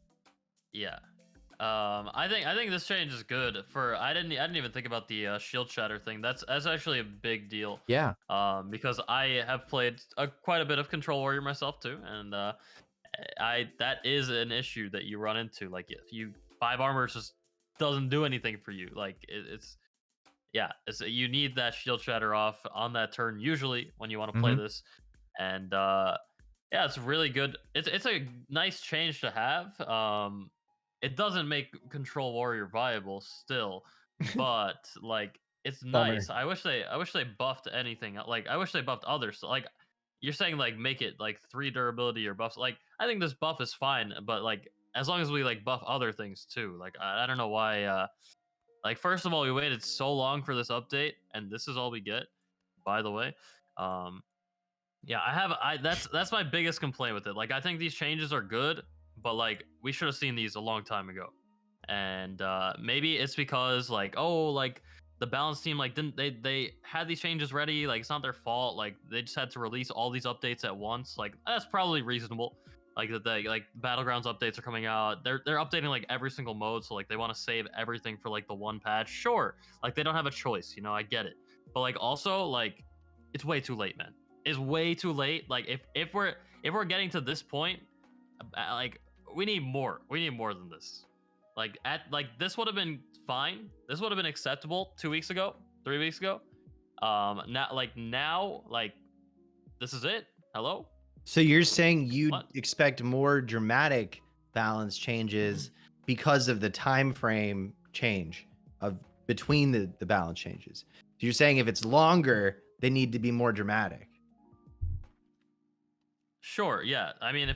[SPEAKER 1] Yeah. I think this change is good for. I didn't even think about the Shield Shatter thing. That's actually a big deal.
[SPEAKER 2] Yeah.
[SPEAKER 1] Because I have played quite a bit of Control Warrior myself too, and that is an issue that you run into. Like, if you 5 armor just doesn't do anything for you. Like, it's you need that Shield Shatter off on that turn usually when you want to play this, and yeah, it's really good. It's a nice change to have. It doesn't make Control Warrior viable still, but like, it's nice. I wish they buffed anything. Like, I wish they buffed others. Like, you're saying like make it like 3 durability or buffs. Like, I think this buff is fine, but like, as long as we like buff other things too. Like, I don't know why. Like, first of all, we waited so long for this update, and this is all we get. By the way, yeah, that's my biggest complaint with it. Like, I think these changes are good, but like, we should have seen these a long time ago. And maybe it's because like, the balance team like didn't they had these changes ready. Like, it's not their fault. Like, they just had to release all these updates at once. Like, that's probably reasonable. Like, that they like Battlegrounds updates are coming out. They're updating like every single mode, so like they want to save everything for like the one patch. Sure, like they don't have a choice, you know, I get it. But like, also, like, it's way too late, man. It's way too late. Like, if we're getting to this point, like, we need more. We need more than this. Like, this would have been fine. This would have been acceptable 2 weeks ago, 3 weeks ago. Now, this is it. Hello.
[SPEAKER 3] So you're saying you'd expect more dramatic balance changes because of the time frame change of between the balance changes. So you're saying if it's longer, they need to be more dramatic.
[SPEAKER 1] Sure, yeah. I mean,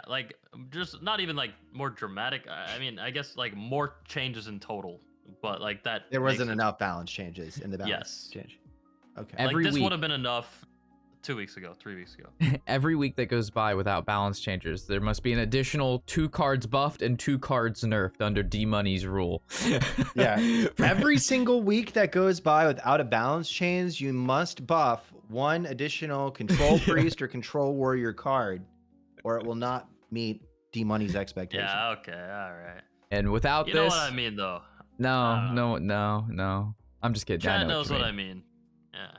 [SPEAKER 1] like, just not even like more dramatic. I mean, I guess like more changes in total, but like that.
[SPEAKER 3] There wasn't enough balance changes in the balance change. Okay.
[SPEAKER 1] Like, this would have been enough 2 weeks ago, 3 weeks ago.
[SPEAKER 2] Every week that goes by without balance changes, there must be an additional 2 cards buffed and 2 cards nerfed under D-Money's rule.
[SPEAKER 3] Yeah. Every single week that goes by without a balance change, you must buff 1 additional Control Priest or Control Warrior card, or it will not meet D-Money's expectations.
[SPEAKER 1] Yeah, okay, all right.
[SPEAKER 2] And without
[SPEAKER 1] this...
[SPEAKER 2] You
[SPEAKER 1] know what I mean, though.
[SPEAKER 2] No. I'm just kidding.
[SPEAKER 1] Chat knows what I mean. Yeah.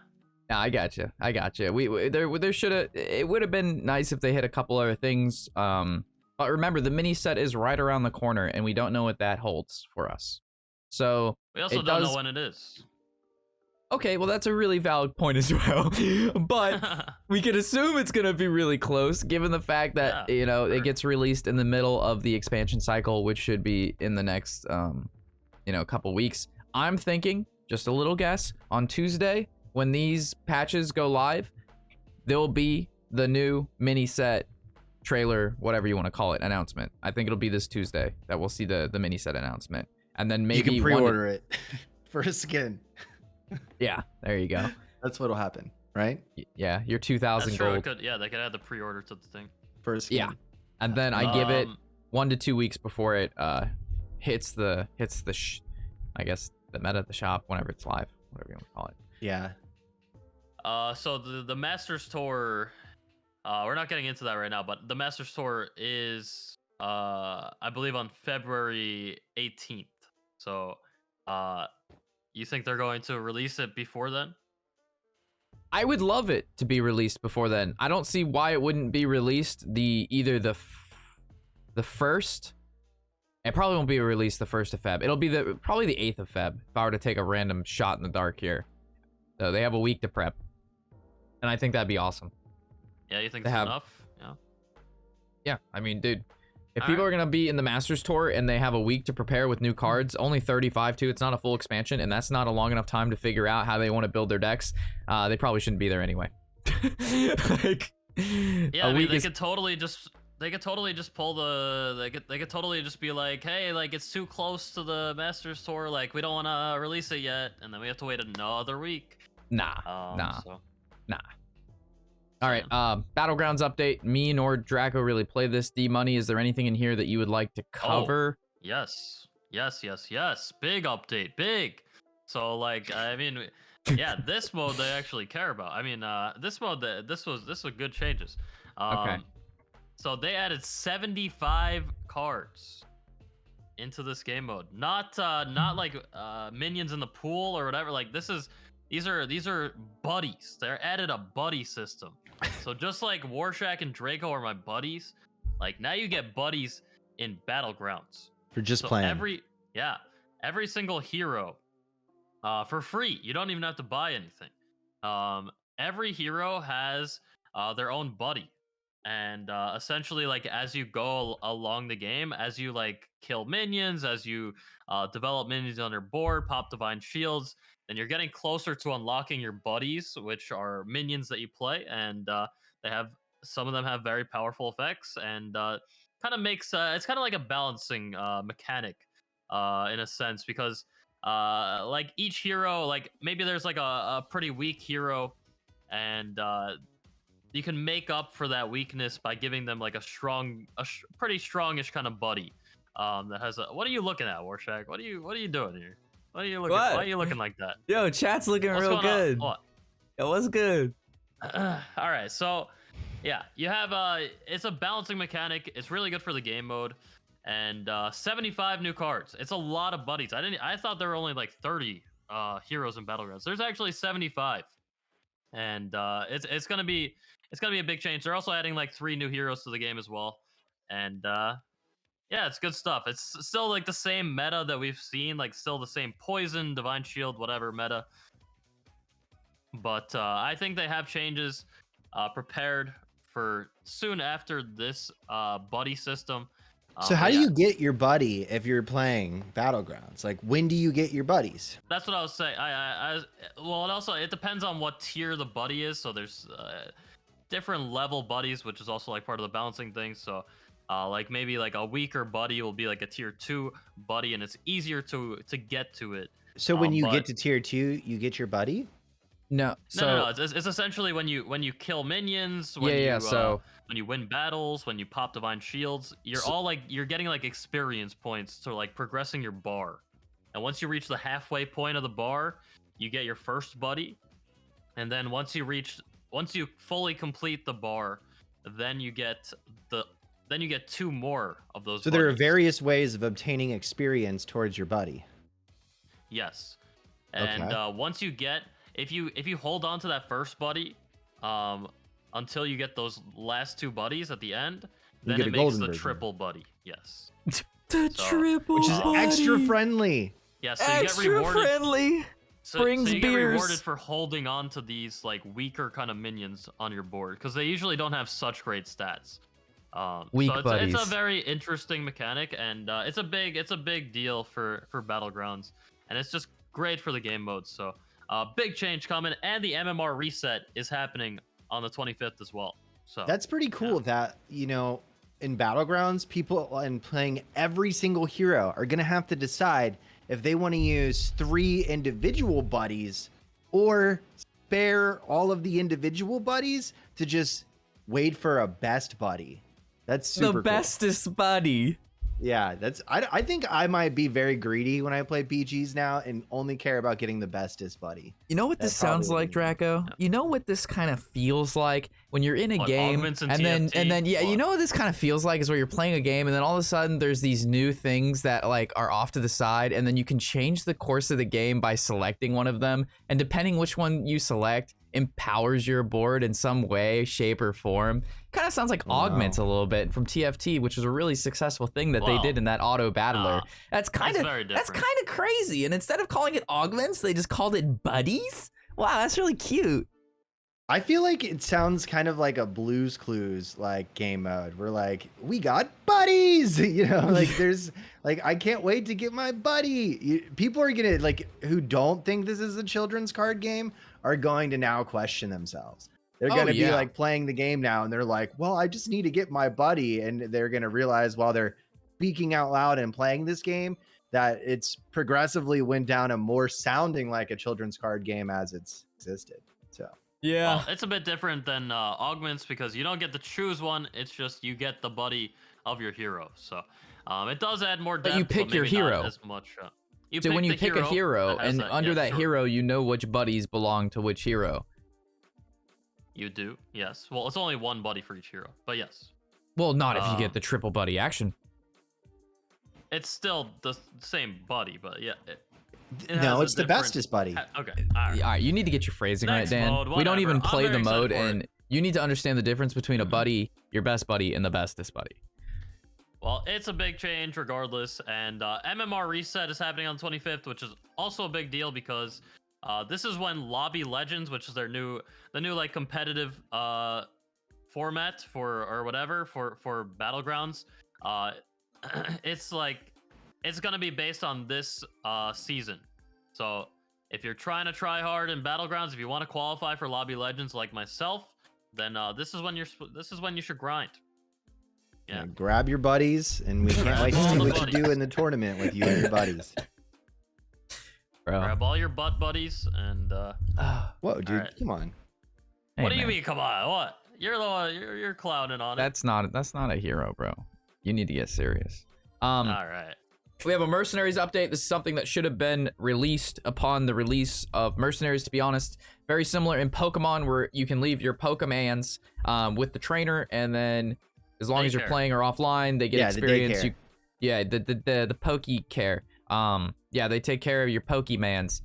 [SPEAKER 2] No, I got you. There should have. It would have been nice if they hit a couple other things. But remember, the mini set is right around the corner, and we don't know what that holds for us. So
[SPEAKER 1] We also don't know when it is.
[SPEAKER 2] Okay, well, that's a really valid point as well. But we can assume it's going to be really close, given the fact that, it gets released in the middle of the expansion cycle, which should be in the next, couple weeks. I'm thinking, just a little guess, on Tuesday, when these patches go live, there'll be the new mini set trailer, whatever you want to call it, announcement. I think it'll be this Tuesday that we'll see the mini set announcement. And then maybe
[SPEAKER 3] you can pre-order it for a skin.
[SPEAKER 2] Yeah, there you go.
[SPEAKER 3] That's what'll happen, right?
[SPEAKER 2] Yeah, your 2,000 gold.
[SPEAKER 1] They could add the pre-order to the thing.
[SPEAKER 3] For a skin.
[SPEAKER 2] Yeah, and then I give it 1 to 2 weeks before it hits the I guess the meta, the shop, whenever it's live, whatever you want to call it.
[SPEAKER 3] Yeah.
[SPEAKER 1] So the Masters Tour, we're not getting into that right now, but the Masters Tour is I believe on February 18th. So you think they're going to release it before then?
[SPEAKER 2] I would love it to be released before then. I don't see why it wouldn't be released either the first. It probably won't be released the 1st of Feb. It'll be probably the 8th of Feb if I were to take a random shot in the dark here. So they have a week to prep, and I think that'd be awesome.
[SPEAKER 1] Yeah, you think that's enough? Yeah.
[SPEAKER 2] Yeah, I mean, dude, if people are gonna be in the Masters Tour and they have a week to prepare with new cards, only 35 too. It's not a full expansion, and that's not a long enough time to figure out how they want to build their decks. They probably shouldn't be there anyway.
[SPEAKER 1] Yeah, I mean, they could totally just pull they could totally just be like, hey, like it's too close to the Masters Tour, like we don't want to release it yet, and then we have to wait another week.
[SPEAKER 2] Nah. All right, Battlegrounds update. Me nor Draco really play this. D-Money, is there anything in here that you would like to cover?
[SPEAKER 1] Yes. Big update, big. So like, I mean, yeah, this mode they actually care about. I mean, this mode, this was good changes.
[SPEAKER 2] Okay.
[SPEAKER 1] So they added 75 cards into this game mode. Not like minions in the pool or whatever. Like these are buddies. They're added a buddy system. So just like Warshack and Draco are my buddies, like now you get buddies in Battlegrounds.
[SPEAKER 3] For just playing.
[SPEAKER 1] Every single hero for free. You don't even have to buy anything. Every hero has their own buddy. And essentially, like, as you go along the game, as you like kill minions, as you develop minions on your board, pop divine shields, then you're getting closer to unlocking your buddies, which are minions that you play, and some of them have very powerful effects, and kind of makes it's kind of like a balancing mechanic in a sense, because like each hero, like maybe there's like a pretty weak hero, and you can make up for that weakness by giving them like a pretty strongish kind of buddy that has a. What are you looking at, Warshack? What are you doing here? What are you looking? Why are you looking like that?
[SPEAKER 2] Yo, chat's looking real good. Yo, what's good?
[SPEAKER 1] All right, so yeah, you have it's a balancing mechanic. It's really good for the game mode, and 75 new cards. It's a lot of buddies. I thought there were only like 30 heroes in Battlegrounds. There's actually 75, and it's gonna be a big change. They're also adding like 3 new heroes to the game as well, and yeah, it's good stuff. It's still like the same meta that we've seen, like still the same poison, divine shield, whatever meta. But I think they have changes prepared for soon after this buddy system.
[SPEAKER 3] So how do you get your buddy if you're playing Battlegrounds? Like, when do you get your buddies?
[SPEAKER 1] That's what I was saying. It depends on what tier the buddy is. So there's different level buddies, which is also like part of the balancing thing. So like maybe like a weaker buddy will be like a tier 2 buddy, and it's easier to get to it.
[SPEAKER 3] So when you get to tier 2, you get your buddy?
[SPEAKER 2] No.
[SPEAKER 1] No. It's essentially when you kill minions, when you win battles, when you pop divine shields, you're getting like experience points to like progressing your bar. And once you reach the halfway point of the bar, you get your first buddy. And then once you fully complete the bar, then you get 2 more of those. So
[SPEAKER 3] there are various ways of obtaining experience towards your buddy.
[SPEAKER 1] Yes. And once you get if you hold on to that first buddy, until you get those last 2 buddies at the end, then it makes the triple buddy. Yes.
[SPEAKER 2] Triple,
[SPEAKER 3] which is
[SPEAKER 2] buddy.
[SPEAKER 3] extra friendly.
[SPEAKER 1] Yeah, so
[SPEAKER 2] Extra
[SPEAKER 1] you get rewarded.
[SPEAKER 2] friendly. Brings
[SPEAKER 1] so you get
[SPEAKER 2] beers.
[SPEAKER 1] rewarded for holding on to these like weaker kind of minions on your board because they usually don't have such great stats.
[SPEAKER 2] Weak
[SPEAKER 1] so
[SPEAKER 2] buddies.
[SPEAKER 1] It's a very interesting mechanic, and it's a big deal for Battlegrounds, and it's just great for the game mode. So big change coming, and the MMR reset is happening on the 25th as well. So
[SPEAKER 3] That's pretty cool that, you know, in Battlegrounds, people and playing every single hero are going to have to decide if they want to use 3 individual buddies or spare all of the individual buddies to just wait for a best buddy. That's super
[SPEAKER 2] The
[SPEAKER 3] cool.
[SPEAKER 2] bestest buddy.
[SPEAKER 3] Yeah, I think I might be very greedy when I play BGs now and only care about getting the bestest buddy.
[SPEAKER 2] You know what this
[SPEAKER 3] That
[SPEAKER 2] sounds
[SPEAKER 3] probably
[SPEAKER 2] like, Draco? You know what this kind of feels like when you're in a
[SPEAKER 1] What,
[SPEAKER 2] game
[SPEAKER 1] augments and
[SPEAKER 2] then
[SPEAKER 1] TFT?
[SPEAKER 2] yeah, you
[SPEAKER 1] What?
[SPEAKER 2] know what this kind of feels like is where you're playing a game and then all of a sudden there's these new things that like are off to the side and then you can change the course of the game by selecting one of them, and depending which one you select empowers your board in some way, shape, or form. Kind of sounds like augments a little bit from TFT, which was a really successful thing that they did in that auto battler. That's kind of crazy. And instead of calling it augments, they just called it buddies. Wow, that's really cute.
[SPEAKER 3] I feel like it sounds kind of like a Blues Clues like game mode. We're like, we got buddies, you know, like there's like, I can't wait to get my buddy. People are gonna like, who don't think this is a children's card game are going to now question themselves. They're going to be like playing the game now and they're like, well, I just need to get my buddy. And they're going to realize while they're speaking out loud and playing this game that it's progressively went down a more sounding like a children's card game as it's existed. So
[SPEAKER 2] yeah,
[SPEAKER 1] well, it's a bit different than augments because you don't get to choose one. It's just you get the buddy of your hero. So it does add more depth.
[SPEAKER 2] But you pick your hero.
[SPEAKER 1] As much.
[SPEAKER 2] So when you pick a hero, and under that hero, you know which buddies belong to which hero.
[SPEAKER 1] You do, yes. Well, it's only one buddy for each hero, but yes.
[SPEAKER 2] Well, not if you get the triple buddy action.
[SPEAKER 1] It's still the same buddy, but yeah.
[SPEAKER 3] No, it's the bestest buddy.
[SPEAKER 1] Okay.
[SPEAKER 2] All right, you need to get your phrasing right, Dan.
[SPEAKER 1] Mode,
[SPEAKER 2] we don't even play the mode,
[SPEAKER 1] and
[SPEAKER 2] and you need to understand the difference between a buddy, your best buddy, and the bestest buddy.
[SPEAKER 1] Well, it's a big change regardless, and MMR Reset is happening on the 25th, which is also a big deal because this is when Lobby Legends, which is the new like competitive format for Battlegrounds, it's gonna be based on this season. So if you're trying to try hard in Battlegrounds, if you want to qualify for Lobby Legends like myself, then this is when you should grind. Yeah.
[SPEAKER 3] Grab your buddies, and we can't wait to see what you do in the tournament with you and your buddies.
[SPEAKER 2] Bro.
[SPEAKER 1] Grab all your butt buddies and.
[SPEAKER 3] Whoa, dude!
[SPEAKER 1] Right.
[SPEAKER 3] Come on.
[SPEAKER 2] Hey,
[SPEAKER 1] What do you
[SPEAKER 2] man.
[SPEAKER 1] mean? Come on! What? You're the one. You're clowning on it.
[SPEAKER 2] That's not a hero, bro. You need to get serious.
[SPEAKER 1] All right.
[SPEAKER 2] We have a Mercenaries update. This is something that should have been released upon the release of Mercenaries, to be honest. Very similar in Pokemon, where you can leave your Pokemans with the trainer, and then as long as you're playing or offline, they get experience. The Poke Care. They take care of your Pokemans,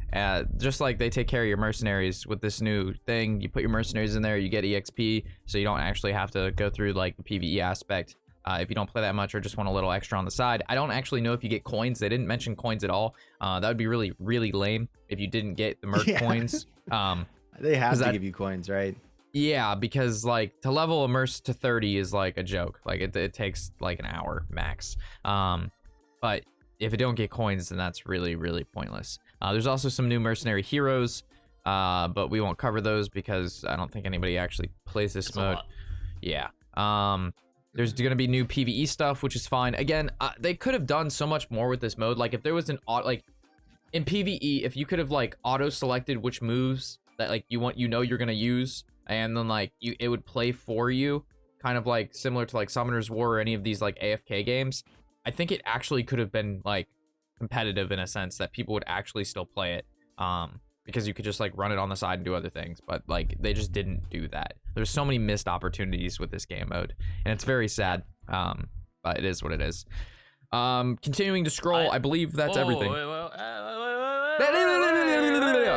[SPEAKER 2] just like they take care of your Mercenaries with this new thing. You put your Mercenaries in there, you get EXP, so you don't actually have to go through like the PvE aspect. If you don't play that much or just want a little extra on the side. I don't actually know if you get coins. They didn't mention coins at all. That would be really, really lame if you didn't get the Merc coins.
[SPEAKER 3] They have to give you coins, right?
[SPEAKER 2] Yeah, because like to level a Merc to 30 is like a joke. Like it takes like an hour max. But if you don't get coins, then that's really, really pointless. There's also some new Mercenary Heroes, but we won't cover those because I don't think anybody actually plays this mode. Yeah. There's going to be new PvE stuff, which is fine. Again, they could have done so much more with this mode. Like if there was an in PvE, if you could have like auto selected which moves that like you're going to use, and then like it would play for you, kind of like similar to like Summoner's War or any of these like AFK games. I think it actually could have been like competitive in a sense that people would actually still play it. Because you could just like run it on the side and do other things, but like they just didn't do that. There's so many missed opportunities with this game mode, and it's very sad. But it is what it is. Continuing to scroll, I believe that's everything.
[SPEAKER 1] Wait.
[SPEAKER 2] All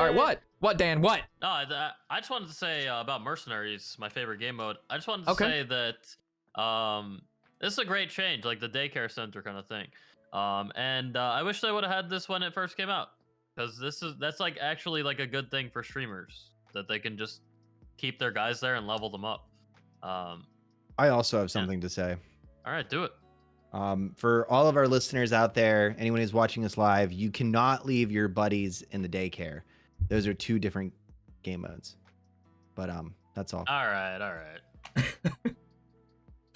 [SPEAKER 2] right, what? What, Dan? What?
[SPEAKER 1] No, I just wanted to say about Mercenaries, my favorite game mode. I just wanted to
[SPEAKER 2] Okay.
[SPEAKER 1] say that this is a great change, like the daycare center kind of thing. And I wish they would have had this when it first came out, because that's like actually like a good thing for streamers, that they can just keep their guys there and level them up.
[SPEAKER 3] I also have something to say.
[SPEAKER 1] All right, do it.
[SPEAKER 3] For all of our listeners out there, anyone who's watching us live, you cannot leave your buddies in the daycare. Those are two different game modes. But that's all.
[SPEAKER 1] All right.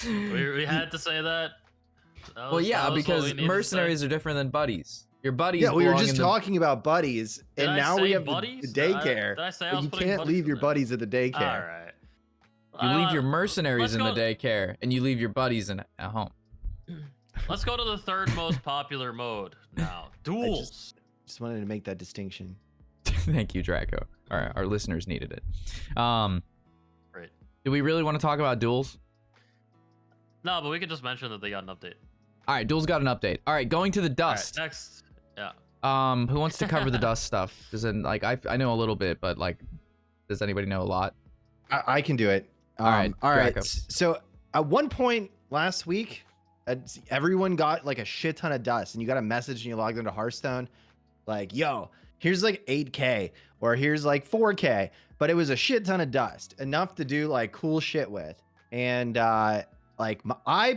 [SPEAKER 1] we had to say that.
[SPEAKER 2] Well, yeah, because mercenaries are different than buddies. Your buddies.
[SPEAKER 3] Yeah, we were
[SPEAKER 2] belong
[SPEAKER 3] just
[SPEAKER 2] in
[SPEAKER 3] talking about buddies,
[SPEAKER 1] Did
[SPEAKER 3] and
[SPEAKER 1] I
[SPEAKER 3] now
[SPEAKER 1] say
[SPEAKER 3] we have
[SPEAKER 1] buddies?
[SPEAKER 3] the daycare.
[SPEAKER 1] Did I say I
[SPEAKER 3] but
[SPEAKER 1] was
[SPEAKER 3] you
[SPEAKER 1] putting
[SPEAKER 3] can't
[SPEAKER 1] buddies
[SPEAKER 3] leave
[SPEAKER 1] in
[SPEAKER 3] your
[SPEAKER 1] there?
[SPEAKER 3] buddies at the daycare.
[SPEAKER 1] All right.
[SPEAKER 2] You leave your mercenaries
[SPEAKER 1] let's
[SPEAKER 2] in the
[SPEAKER 1] go-
[SPEAKER 2] daycare, and you leave your buddies at home.
[SPEAKER 1] Let's go to the third most popular mode now. Duels.
[SPEAKER 3] Just wanted to make that distinction.
[SPEAKER 2] Thank you, Draco. Our listeners needed it.
[SPEAKER 1] Great.
[SPEAKER 2] Do we really want to talk about Duels?
[SPEAKER 1] No, but we could just mention that they got an update.
[SPEAKER 2] All right, Duels got an update. All right, going to the dust.
[SPEAKER 1] All right, next. Yeah.
[SPEAKER 2] Who wants to cover the dust stuff? Does it, like I know a little bit, but like, does anybody know a lot?
[SPEAKER 3] I can do it.
[SPEAKER 2] All right, Draco.
[SPEAKER 3] So at one point last week, everyone got like a shit ton of dust, and you got a message and you logged into Hearthstone, like, "Yo, here's like 8K or here's like 4K," but it was a shit ton of dust, enough to do like cool shit with. And I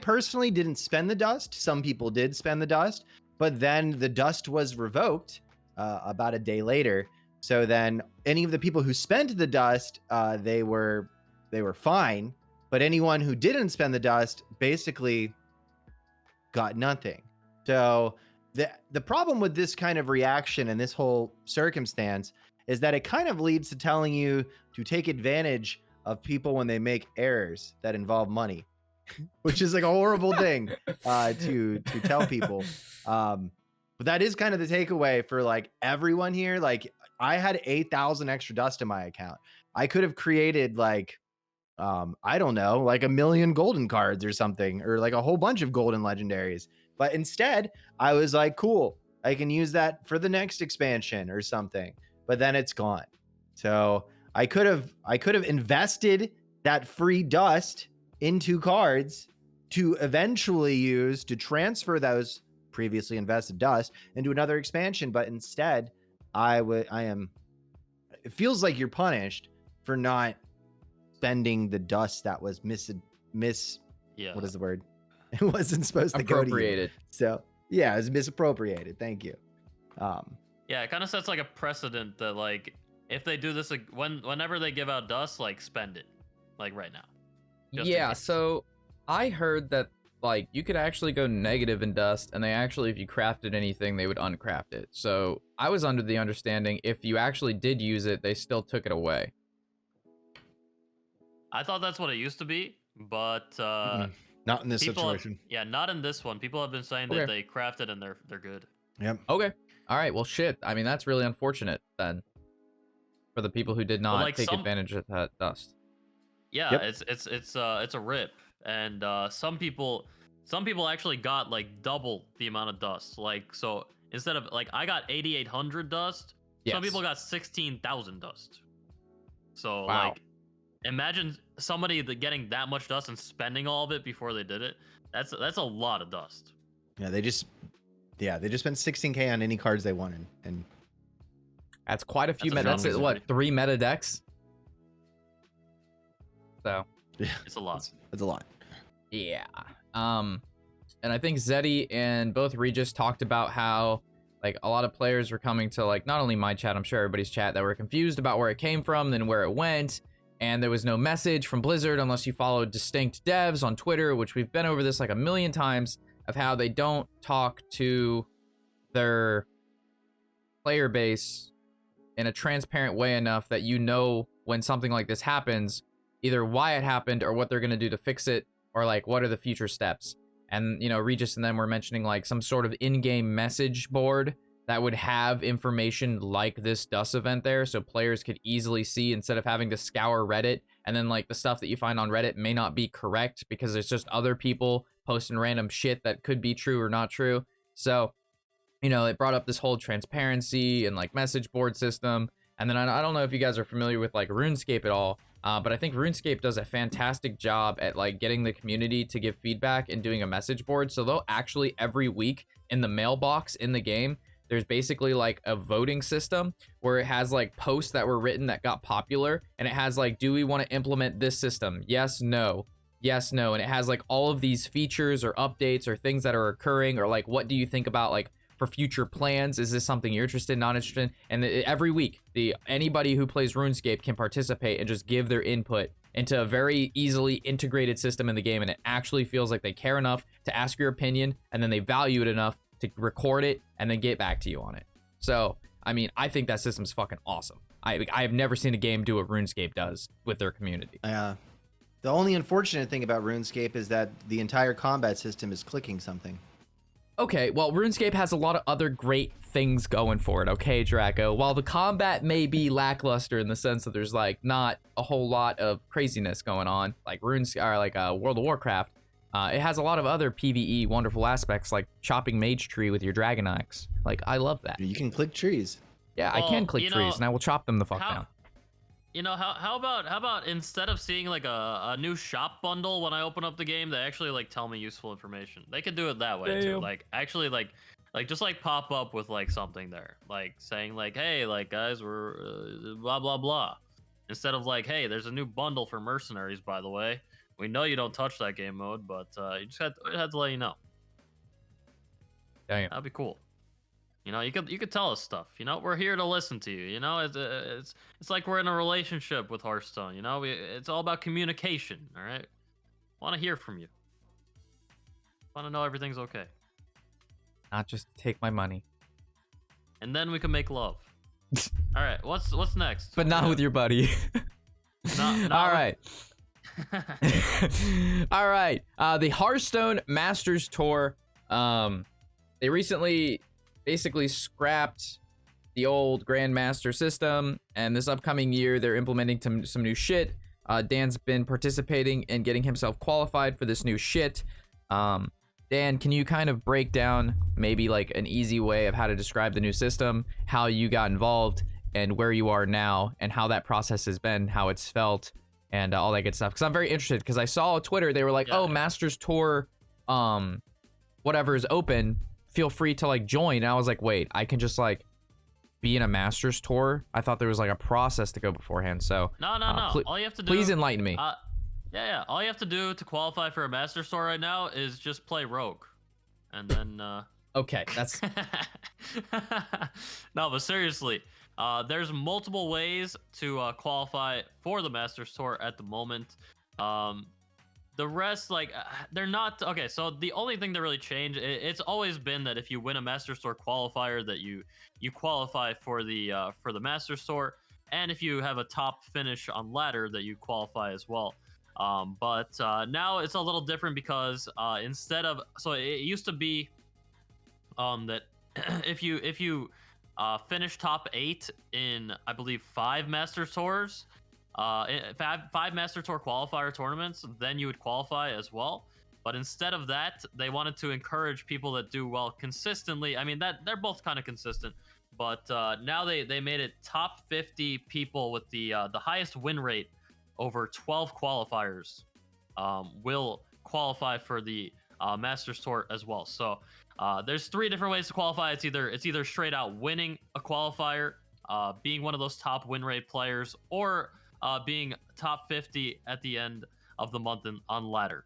[SPEAKER 3] personally didn't spend the dust. Some people did spend the dust, but then the dust was revoked about a day later. So then any of the people who spent the dust, they were fine, but anyone who didn't spend the dust basically got nothing. So the problem with this kind of reaction and this whole circumstance is that it kind of leads to telling you to take advantage of people when they make errors that involve money, which is like a horrible thing to tell people. But that is kind of the takeaway for like everyone here. Like, I had 8,000 extra dust in my account. I could have created like, I don't know, like 1 million golden cards or something, or like a whole bunch of golden legendaries. But instead, I was like, cool, I can use that for the next expansion or something. But then it's gone. So I could have invested that free dust into cards to eventually use to transfer those previously invested dust into another expansion. But instead, it feels like you're punished for not spending the dust that was
[SPEAKER 1] Yeah.
[SPEAKER 3] what is the word? It wasn't supposed to go to you.
[SPEAKER 2] Appropriated.
[SPEAKER 3] So yeah, it was misappropriated. Thank you.
[SPEAKER 1] Yeah, it kind of sets like a precedent that like if they do this whenever they give out dust, like spend it, like right now. Just in
[SPEAKER 2] Yeah,
[SPEAKER 1] case.
[SPEAKER 2] so I heard that like you could actually go negative in dust, and they actually, if you crafted anything, they would uncraft it. So I was under the understanding if you actually did use it, they still took it away.
[SPEAKER 1] I thought that's what it used to be, but
[SPEAKER 3] Not in this
[SPEAKER 1] people
[SPEAKER 3] situation.
[SPEAKER 1] yeah, not in this one. People have been saying
[SPEAKER 2] Okay.
[SPEAKER 1] that they crafted and they're good.
[SPEAKER 3] Yep.
[SPEAKER 2] Okay. All right. Well, shit. I mean, that's really unfortunate then for the people who did not
[SPEAKER 1] like
[SPEAKER 2] take
[SPEAKER 1] some-
[SPEAKER 2] advantage of that dust.
[SPEAKER 1] Yeah,
[SPEAKER 3] Yep.
[SPEAKER 1] it's a rip, and some people actually got like double the amount of dust. Like, so instead of like I got 8,800 dust, some
[SPEAKER 2] Yes.
[SPEAKER 1] people got 16,000 dust. So
[SPEAKER 2] Wow.
[SPEAKER 1] like, imagine somebody getting that much dust and spending all of it before they did it. That's a lot of dust.
[SPEAKER 3] Yeah, they just spent 16K on any cards they wanted, and
[SPEAKER 2] That's quite a few
[SPEAKER 1] That's a
[SPEAKER 2] meta.
[SPEAKER 1] strong
[SPEAKER 2] That's what,
[SPEAKER 1] misery.
[SPEAKER 2] 3 meta decks? So,
[SPEAKER 3] yeah,
[SPEAKER 1] It's a lot.
[SPEAKER 3] it's a lot.
[SPEAKER 2] yeah. And I think Zeddy and both Regis talked about how like a lot of players were coming to like not only my chat, I'm sure everybody's chat, that were confused about where it came from, then where it went, and there was no message from Blizzard unless you followed distinct devs on Twitter, which we've been over this like a million times, of how they don't talk to their player base in a transparent way enough that you know when something like this happens, either why it happened or what they're going to do to fix it, or like what are the future steps. And, you know, Regis and them were mentioning like some sort of in-game message board that would have information like this dust event there, so players could easily see instead of having to scour Reddit, and then like the stuff that you find on Reddit may not be correct because there's just other people posting random shit that could be true or not true. So, you know, it brought up this whole transparency and like message board system, And then I don't know if you guys are familiar with like RuneScape at all, but I think RuneScape does a fantastic job at like getting the community to give feedback and doing a message board. So they'll actually every week in the mailbox in the game, there's basically like a voting system where it has like posts that were written that got popular, and it has like, do we want to implement this system? Yes, no. Yes, no. And it has like all of these features or updates or things that are occurring, or like, what do you think about like for future plans? Is this something you're interested in, not interested in? And every week, anybody who plays RuneScape can participate and just give their input into a very easily integrated system in the game. And it actually feels like they care enough to ask your opinion, and then they value it enough to record it and then get back to you on it. So, I mean, I think that system's fucking awesome. I have never seen a game do what RuneScape does with their community.
[SPEAKER 3] Yeah. The only unfortunate thing about RuneScape is that the entire combat system is clicking something.
[SPEAKER 2] Okay, well, RuneScape has a lot of other great things going for it, okay, Draco? While the combat may be lackluster in the sense that there's, like, not a whole lot of craziness going on, like World of Warcraft, it has a lot of other PvE wonderful aspects, like chopping Mage Tree with your Dragon Axe. Like, I love that.
[SPEAKER 3] You can click trees.
[SPEAKER 2] Yeah,
[SPEAKER 1] Well,
[SPEAKER 2] I can click trees, and I will chop them the fuck down.
[SPEAKER 1] You know, how about instead of seeing like a new shop bundle when I open up the game, they actually like tell me useful information. They could do it that way too.
[SPEAKER 2] Damn.
[SPEAKER 1] Like actually like just like pop up with like something there, like saying like, hey, like guys, we're blah blah blah, instead of like, hey, there's a new bundle for Mercenaries, by the way. We know you don't touch that game mode, but you just had to let you know.
[SPEAKER 2] Damn.
[SPEAKER 1] That'd be cool. You know, you could tell us stuff. You know, we're here to listen to you. You know, it's like we're in a relationship with Hearthstone. You know, it's all about communication. All right, want to hear from you. Want to know everything's okay.
[SPEAKER 2] Not just take my money.
[SPEAKER 1] And then we can make love. All right, what's next?
[SPEAKER 2] But not with your buddy.
[SPEAKER 1] Not
[SPEAKER 2] all right. All right. The Hearthstone Masters Tour. They recently basically scrapped the old Grandmaster system, and this upcoming year they're implementing some new shit. Dan's been participating and getting himself qualified for this new shit. Dan, can you kind of break down maybe like an easy way of how to describe the new system, how you got involved, and where you are now, and how that process has been, how it's felt, and all that good stuff? Because I'm very interested, because I saw on Twitter they were like, oh, Masters Tour whatever is open, feel free to like join. And I was like, wait, I can just like be in a Masters Tour? I thought there was like a process to go beforehand. So
[SPEAKER 1] no. All you have to do,
[SPEAKER 2] please enlighten me.
[SPEAKER 1] Yeah. All you have to do to qualify for a Masters Tour right now is just play Rogue, and then
[SPEAKER 2] okay, that's
[SPEAKER 1] no, but seriously, there's multiple ways to qualify for the Masters Tour at the moment. The rest, like, they're not okay. So the only thing that really changed, it's always been that if you win a Masters Tour qualifier, that you qualify for the Masters Tour, and if you have a top finish on ladder, that you qualify as well. But now it's a little different, because instead of, so it used to be that if you finish top 8 in, I believe, 5 Masters Tours, five Master Tour qualifier tournaments, then you would qualify as well. But instead of that, they wanted to encourage people that do well consistently. I mean, that they're both kind of consistent, but now they made it top 50 people with the highest win rate over 12 qualifiers will qualify for the Masters Tour as well. So there's 3 different ways to qualify. It's either straight out winning a qualifier, being one of those top win rate players, or being top 50 at the end of the month on ladder,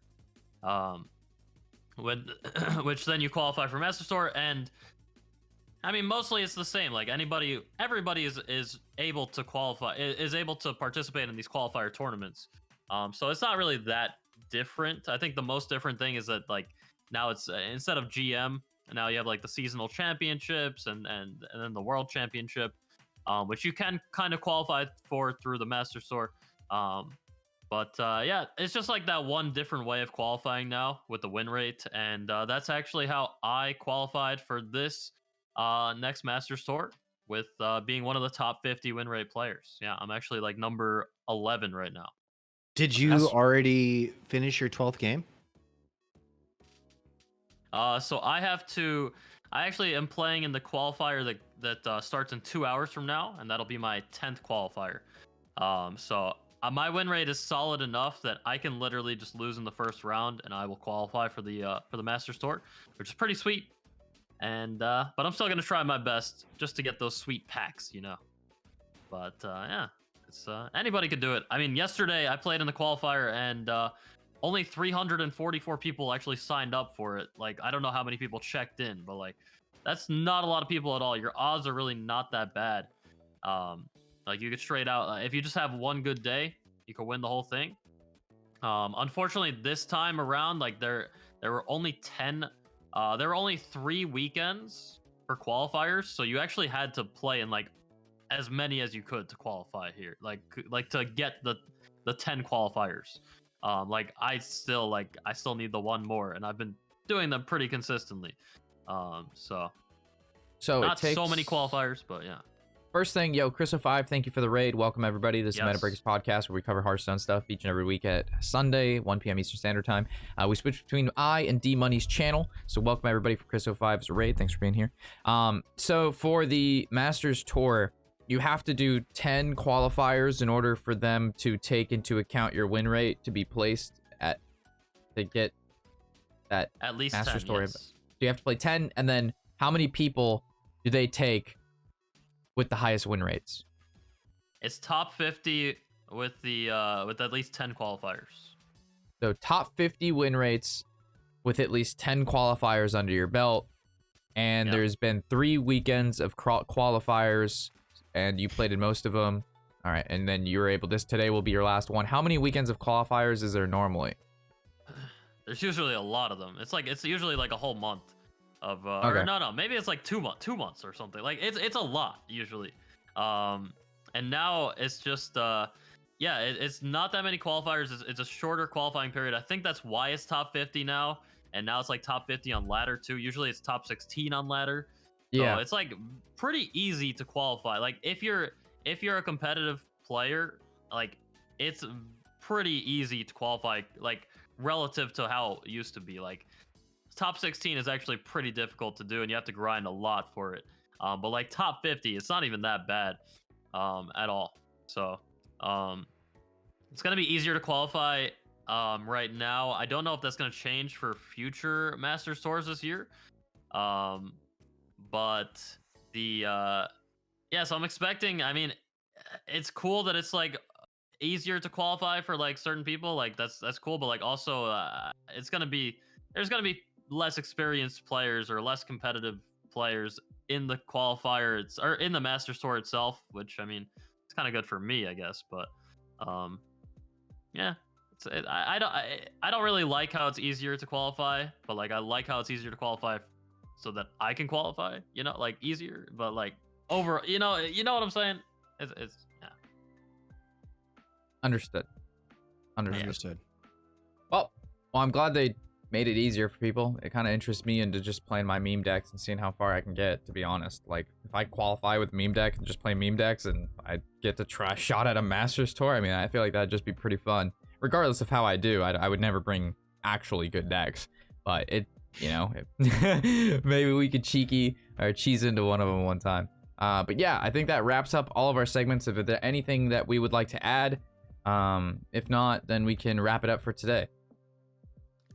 [SPEAKER 1] which then you qualify for Master Tour. And I mean, mostly it's the same. Like everybody is able to qualify, is able to participate in these qualifier tournaments. So it's not really that different. I think the most different thing is that like now it's instead of GM, now you have like the seasonal championships and then the world championship. Which you can kind of qualify for through the Masters Tour. But yeah, it's just like that one different way of qualifying now with the win rate. And that's actually how I qualified for this next Masters Tour, with being one of the top 50 win rate players. Yeah, I'm actually like number 11 right now.
[SPEAKER 3] Did you already finish your 12th game?
[SPEAKER 1] So I have to I actually am playing in the qualifier that starts in 2 hours from now, and that'll be my 10th qualifier. So my win rate is solid enough that I can literally just lose in the first round, and I will qualify for the Masters Tour, which is pretty sweet. And but I'm still gonna try my best just to get those sweet packs, you know. But yeah, it's anybody could do it. I mean, yesterday I played in the qualifier, and only 344 people actually signed up for it. Like, I don't know how many people checked in, but like, that's not a lot of people at all. Your odds are really not that bad. Like, you could straight out, if you just have one good day, you could win the whole thing. Unfortunately, this time around, like, there were only 10. There were only 3 weekends for qualifiers, so you actually had to play in like as many as you could to qualify here. Like to get the 10 qualifiers. Like I still need the one more, and I've been doing them pretty consistently. So not so many qualifiers, but yeah.
[SPEAKER 2] First thing, yo, Chris05, thank you for the raid. Welcome, everybody. This
[SPEAKER 1] Yes.
[SPEAKER 2] is Metabreakers Podcast, where we cover Hearthstone stuff each and every week at Sunday, 1 p.m. Eastern Standard Time. We switch between I and D Money's channel, so welcome, everybody, for Chris05's raid. Thanks for being here. So for the Masters Tour, you have to do 10 qualifiers in order for them to take into account your win rate to be placed to get that
[SPEAKER 1] At least
[SPEAKER 2] Masters
[SPEAKER 1] 10,
[SPEAKER 2] Tour.
[SPEAKER 1] yes.
[SPEAKER 2] So you have to play 10, and then how many people do they take with the highest win rates?
[SPEAKER 1] It's top 50 with at least 10 qualifiers.
[SPEAKER 2] So top 50 win rates with at least 10 qualifiers under your belt. And
[SPEAKER 1] Yep.
[SPEAKER 2] there's been 3 weekends of qualifiers, and you played in most of them. All right, and then you were able, today will be your last one. How many weekends of qualifiers is there normally?
[SPEAKER 1] There's usually a lot of them. It's usually like a whole month of
[SPEAKER 2] Okay.
[SPEAKER 1] or no, maybe it's like 2 months or something. Like it's a lot usually. And now it's just it's not that many qualifiers. It's a shorter qualifying period. I think that's why it's top 50 now, and now it's like top 50 on ladder too. Usually it's top 16 on ladder.
[SPEAKER 2] Yeah.
[SPEAKER 1] So it's like pretty easy to qualify. Like if you're a competitive player, like it's pretty easy to qualify, like relative to how it used to be. Like top 16 is actually pretty difficult to do, and you have to grind a lot for it. But like top 50, it's not even that bad at all. So it's gonna be easier to qualify right now. I don't know if that's gonna change for future Masters Tours this year. But so I'm expecting, I mean, it's cool that it's like easier to qualify for like certain people. Like that's cool, but like also there's gonna be less experienced players or less competitive players in the qualifier or in the Masters Tour itself, which I mean, it's kind of good for me, I guess. But yeah, I don't really like how it's easier to qualify, but like I like how it's easier to qualify so that I can qualify, you know, like easier, but like over, you know what I'm saying? It's yeah.
[SPEAKER 2] Understood. Well, I'm glad they made it easier for people. It kind of interests me into just playing my meme decks and seeing how far I can get, to be honest. Like, if I qualify with meme deck and just play meme decks and I get to try a shot at a Masters Tour, I mean, I feel like that'd just be pretty fun. Regardless of how I do, I would never bring actually good decks. But it, you know, maybe we could cheese into one of them one time. But yeah, I think that wraps up all of our segments. If there anything that we would like to add, if not, then we can wrap it up for today.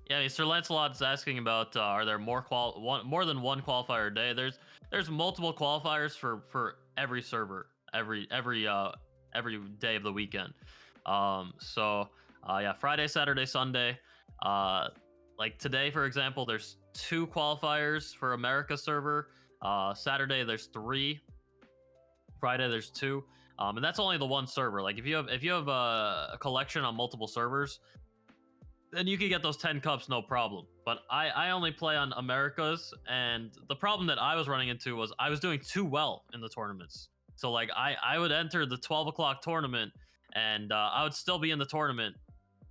[SPEAKER 1] Yeah, Sir Lancelot's asking about are there more than one qualifier a day? There's multiple qualifiers for every server, every day of the weekend. Yeah, Friday, Saturday, Sunday. Like today, for example, there's 2 qualifiers for America server. Saturday there's 3. Friday there's 2. And that's only the one server. Like if you have a collection on multiple servers, then you can get those 10 cups no problem. But I only play on Americas, and the problem that I was running into was I was doing too well in the tournaments. So like I would enter the 12 o'clock tournament, and I would still be in the tournament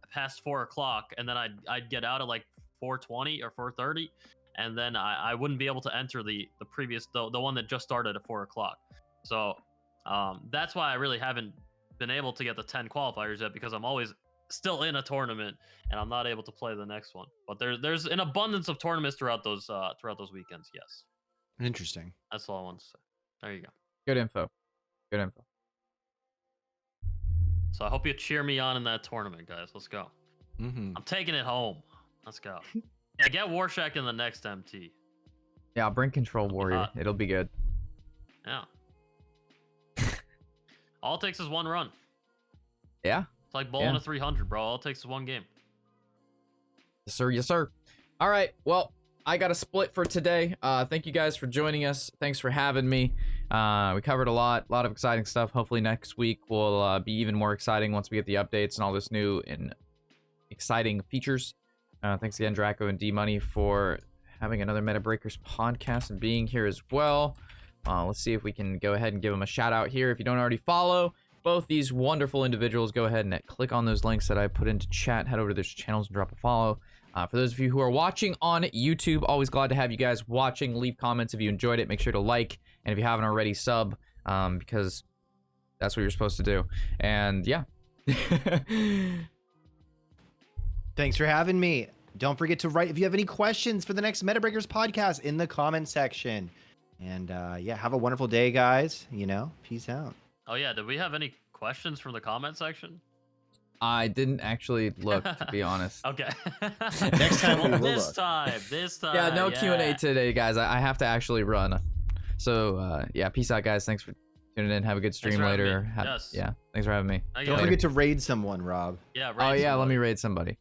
[SPEAKER 1] past 4 o'clock, and then I'd get out at like 4:20 or 4:30, and then I wouldn't be able to enter the previous the one that just started at 4 o'clock. So that's why I really haven't been able to get the 10 qualifiers yet, because I'm always still in a tournament and I'm not able to play the next one. But there's an abundance of tournaments throughout those weekends. Yes.
[SPEAKER 3] Interesting.
[SPEAKER 1] That's all I want to say. There you go.
[SPEAKER 2] Good info. Good info.
[SPEAKER 1] So I hope you cheer me on in that tournament, guys. Let's go.
[SPEAKER 3] Mm-hmm.
[SPEAKER 1] I'm taking it home. Let's go. Yeah, get Warshack in the next MT.
[SPEAKER 2] Yeah, I'll bring Control Warrior. It'll be good.
[SPEAKER 1] Yeah. All it takes is one run.
[SPEAKER 2] Yeah.
[SPEAKER 1] It's like bowling a 300, bro. All it takes is one game.
[SPEAKER 2] Yes, sir. Yes, sir. All right. Well, I got a split for today. Thank you guys for joining us. Thanks for having me. We covered a lot of exciting stuff. Hopefully next week will be even more exciting once we get the updates and all this new and exciting features. Thanks again, Draco and D-Money, for having another Metabreakers podcast and being here as well. Let's see if we can go ahead and give them a shout out here. If you don't already follow both these wonderful individuals, go ahead and click on those links that I put into chat. Head over to their channels and drop a follow. For those of you who are watching on YouTube, always glad to have you guys watching. Leave comments if you enjoyed it. Make sure to like, and if you haven't already, sub, because that's what you're supposed to do. And yeah.
[SPEAKER 3] Thanks for having me. Don't forget to write if you have any questions for the next Metabreakers podcast in the comment section. And yeah, have a wonderful day, guys. Peace out.
[SPEAKER 1] Oh yeah, did we have any questions from the comment section?
[SPEAKER 2] I didn't actually look, to be honest.
[SPEAKER 1] Okay.
[SPEAKER 3] Next time we will
[SPEAKER 1] this
[SPEAKER 3] look.
[SPEAKER 1] time.
[SPEAKER 2] Yeah, no Q&A today, guys. I have to actually run. So yeah, peace out, guys. Thanks for tuning in. Have a good stream later.
[SPEAKER 1] Yes.
[SPEAKER 2] Yeah, thanks for having me.
[SPEAKER 3] Don't forget to raid someone, Rob.
[SPEAKER 1] Yeah.
[SPEAKER 2] Oh yeah, let me raid somebody.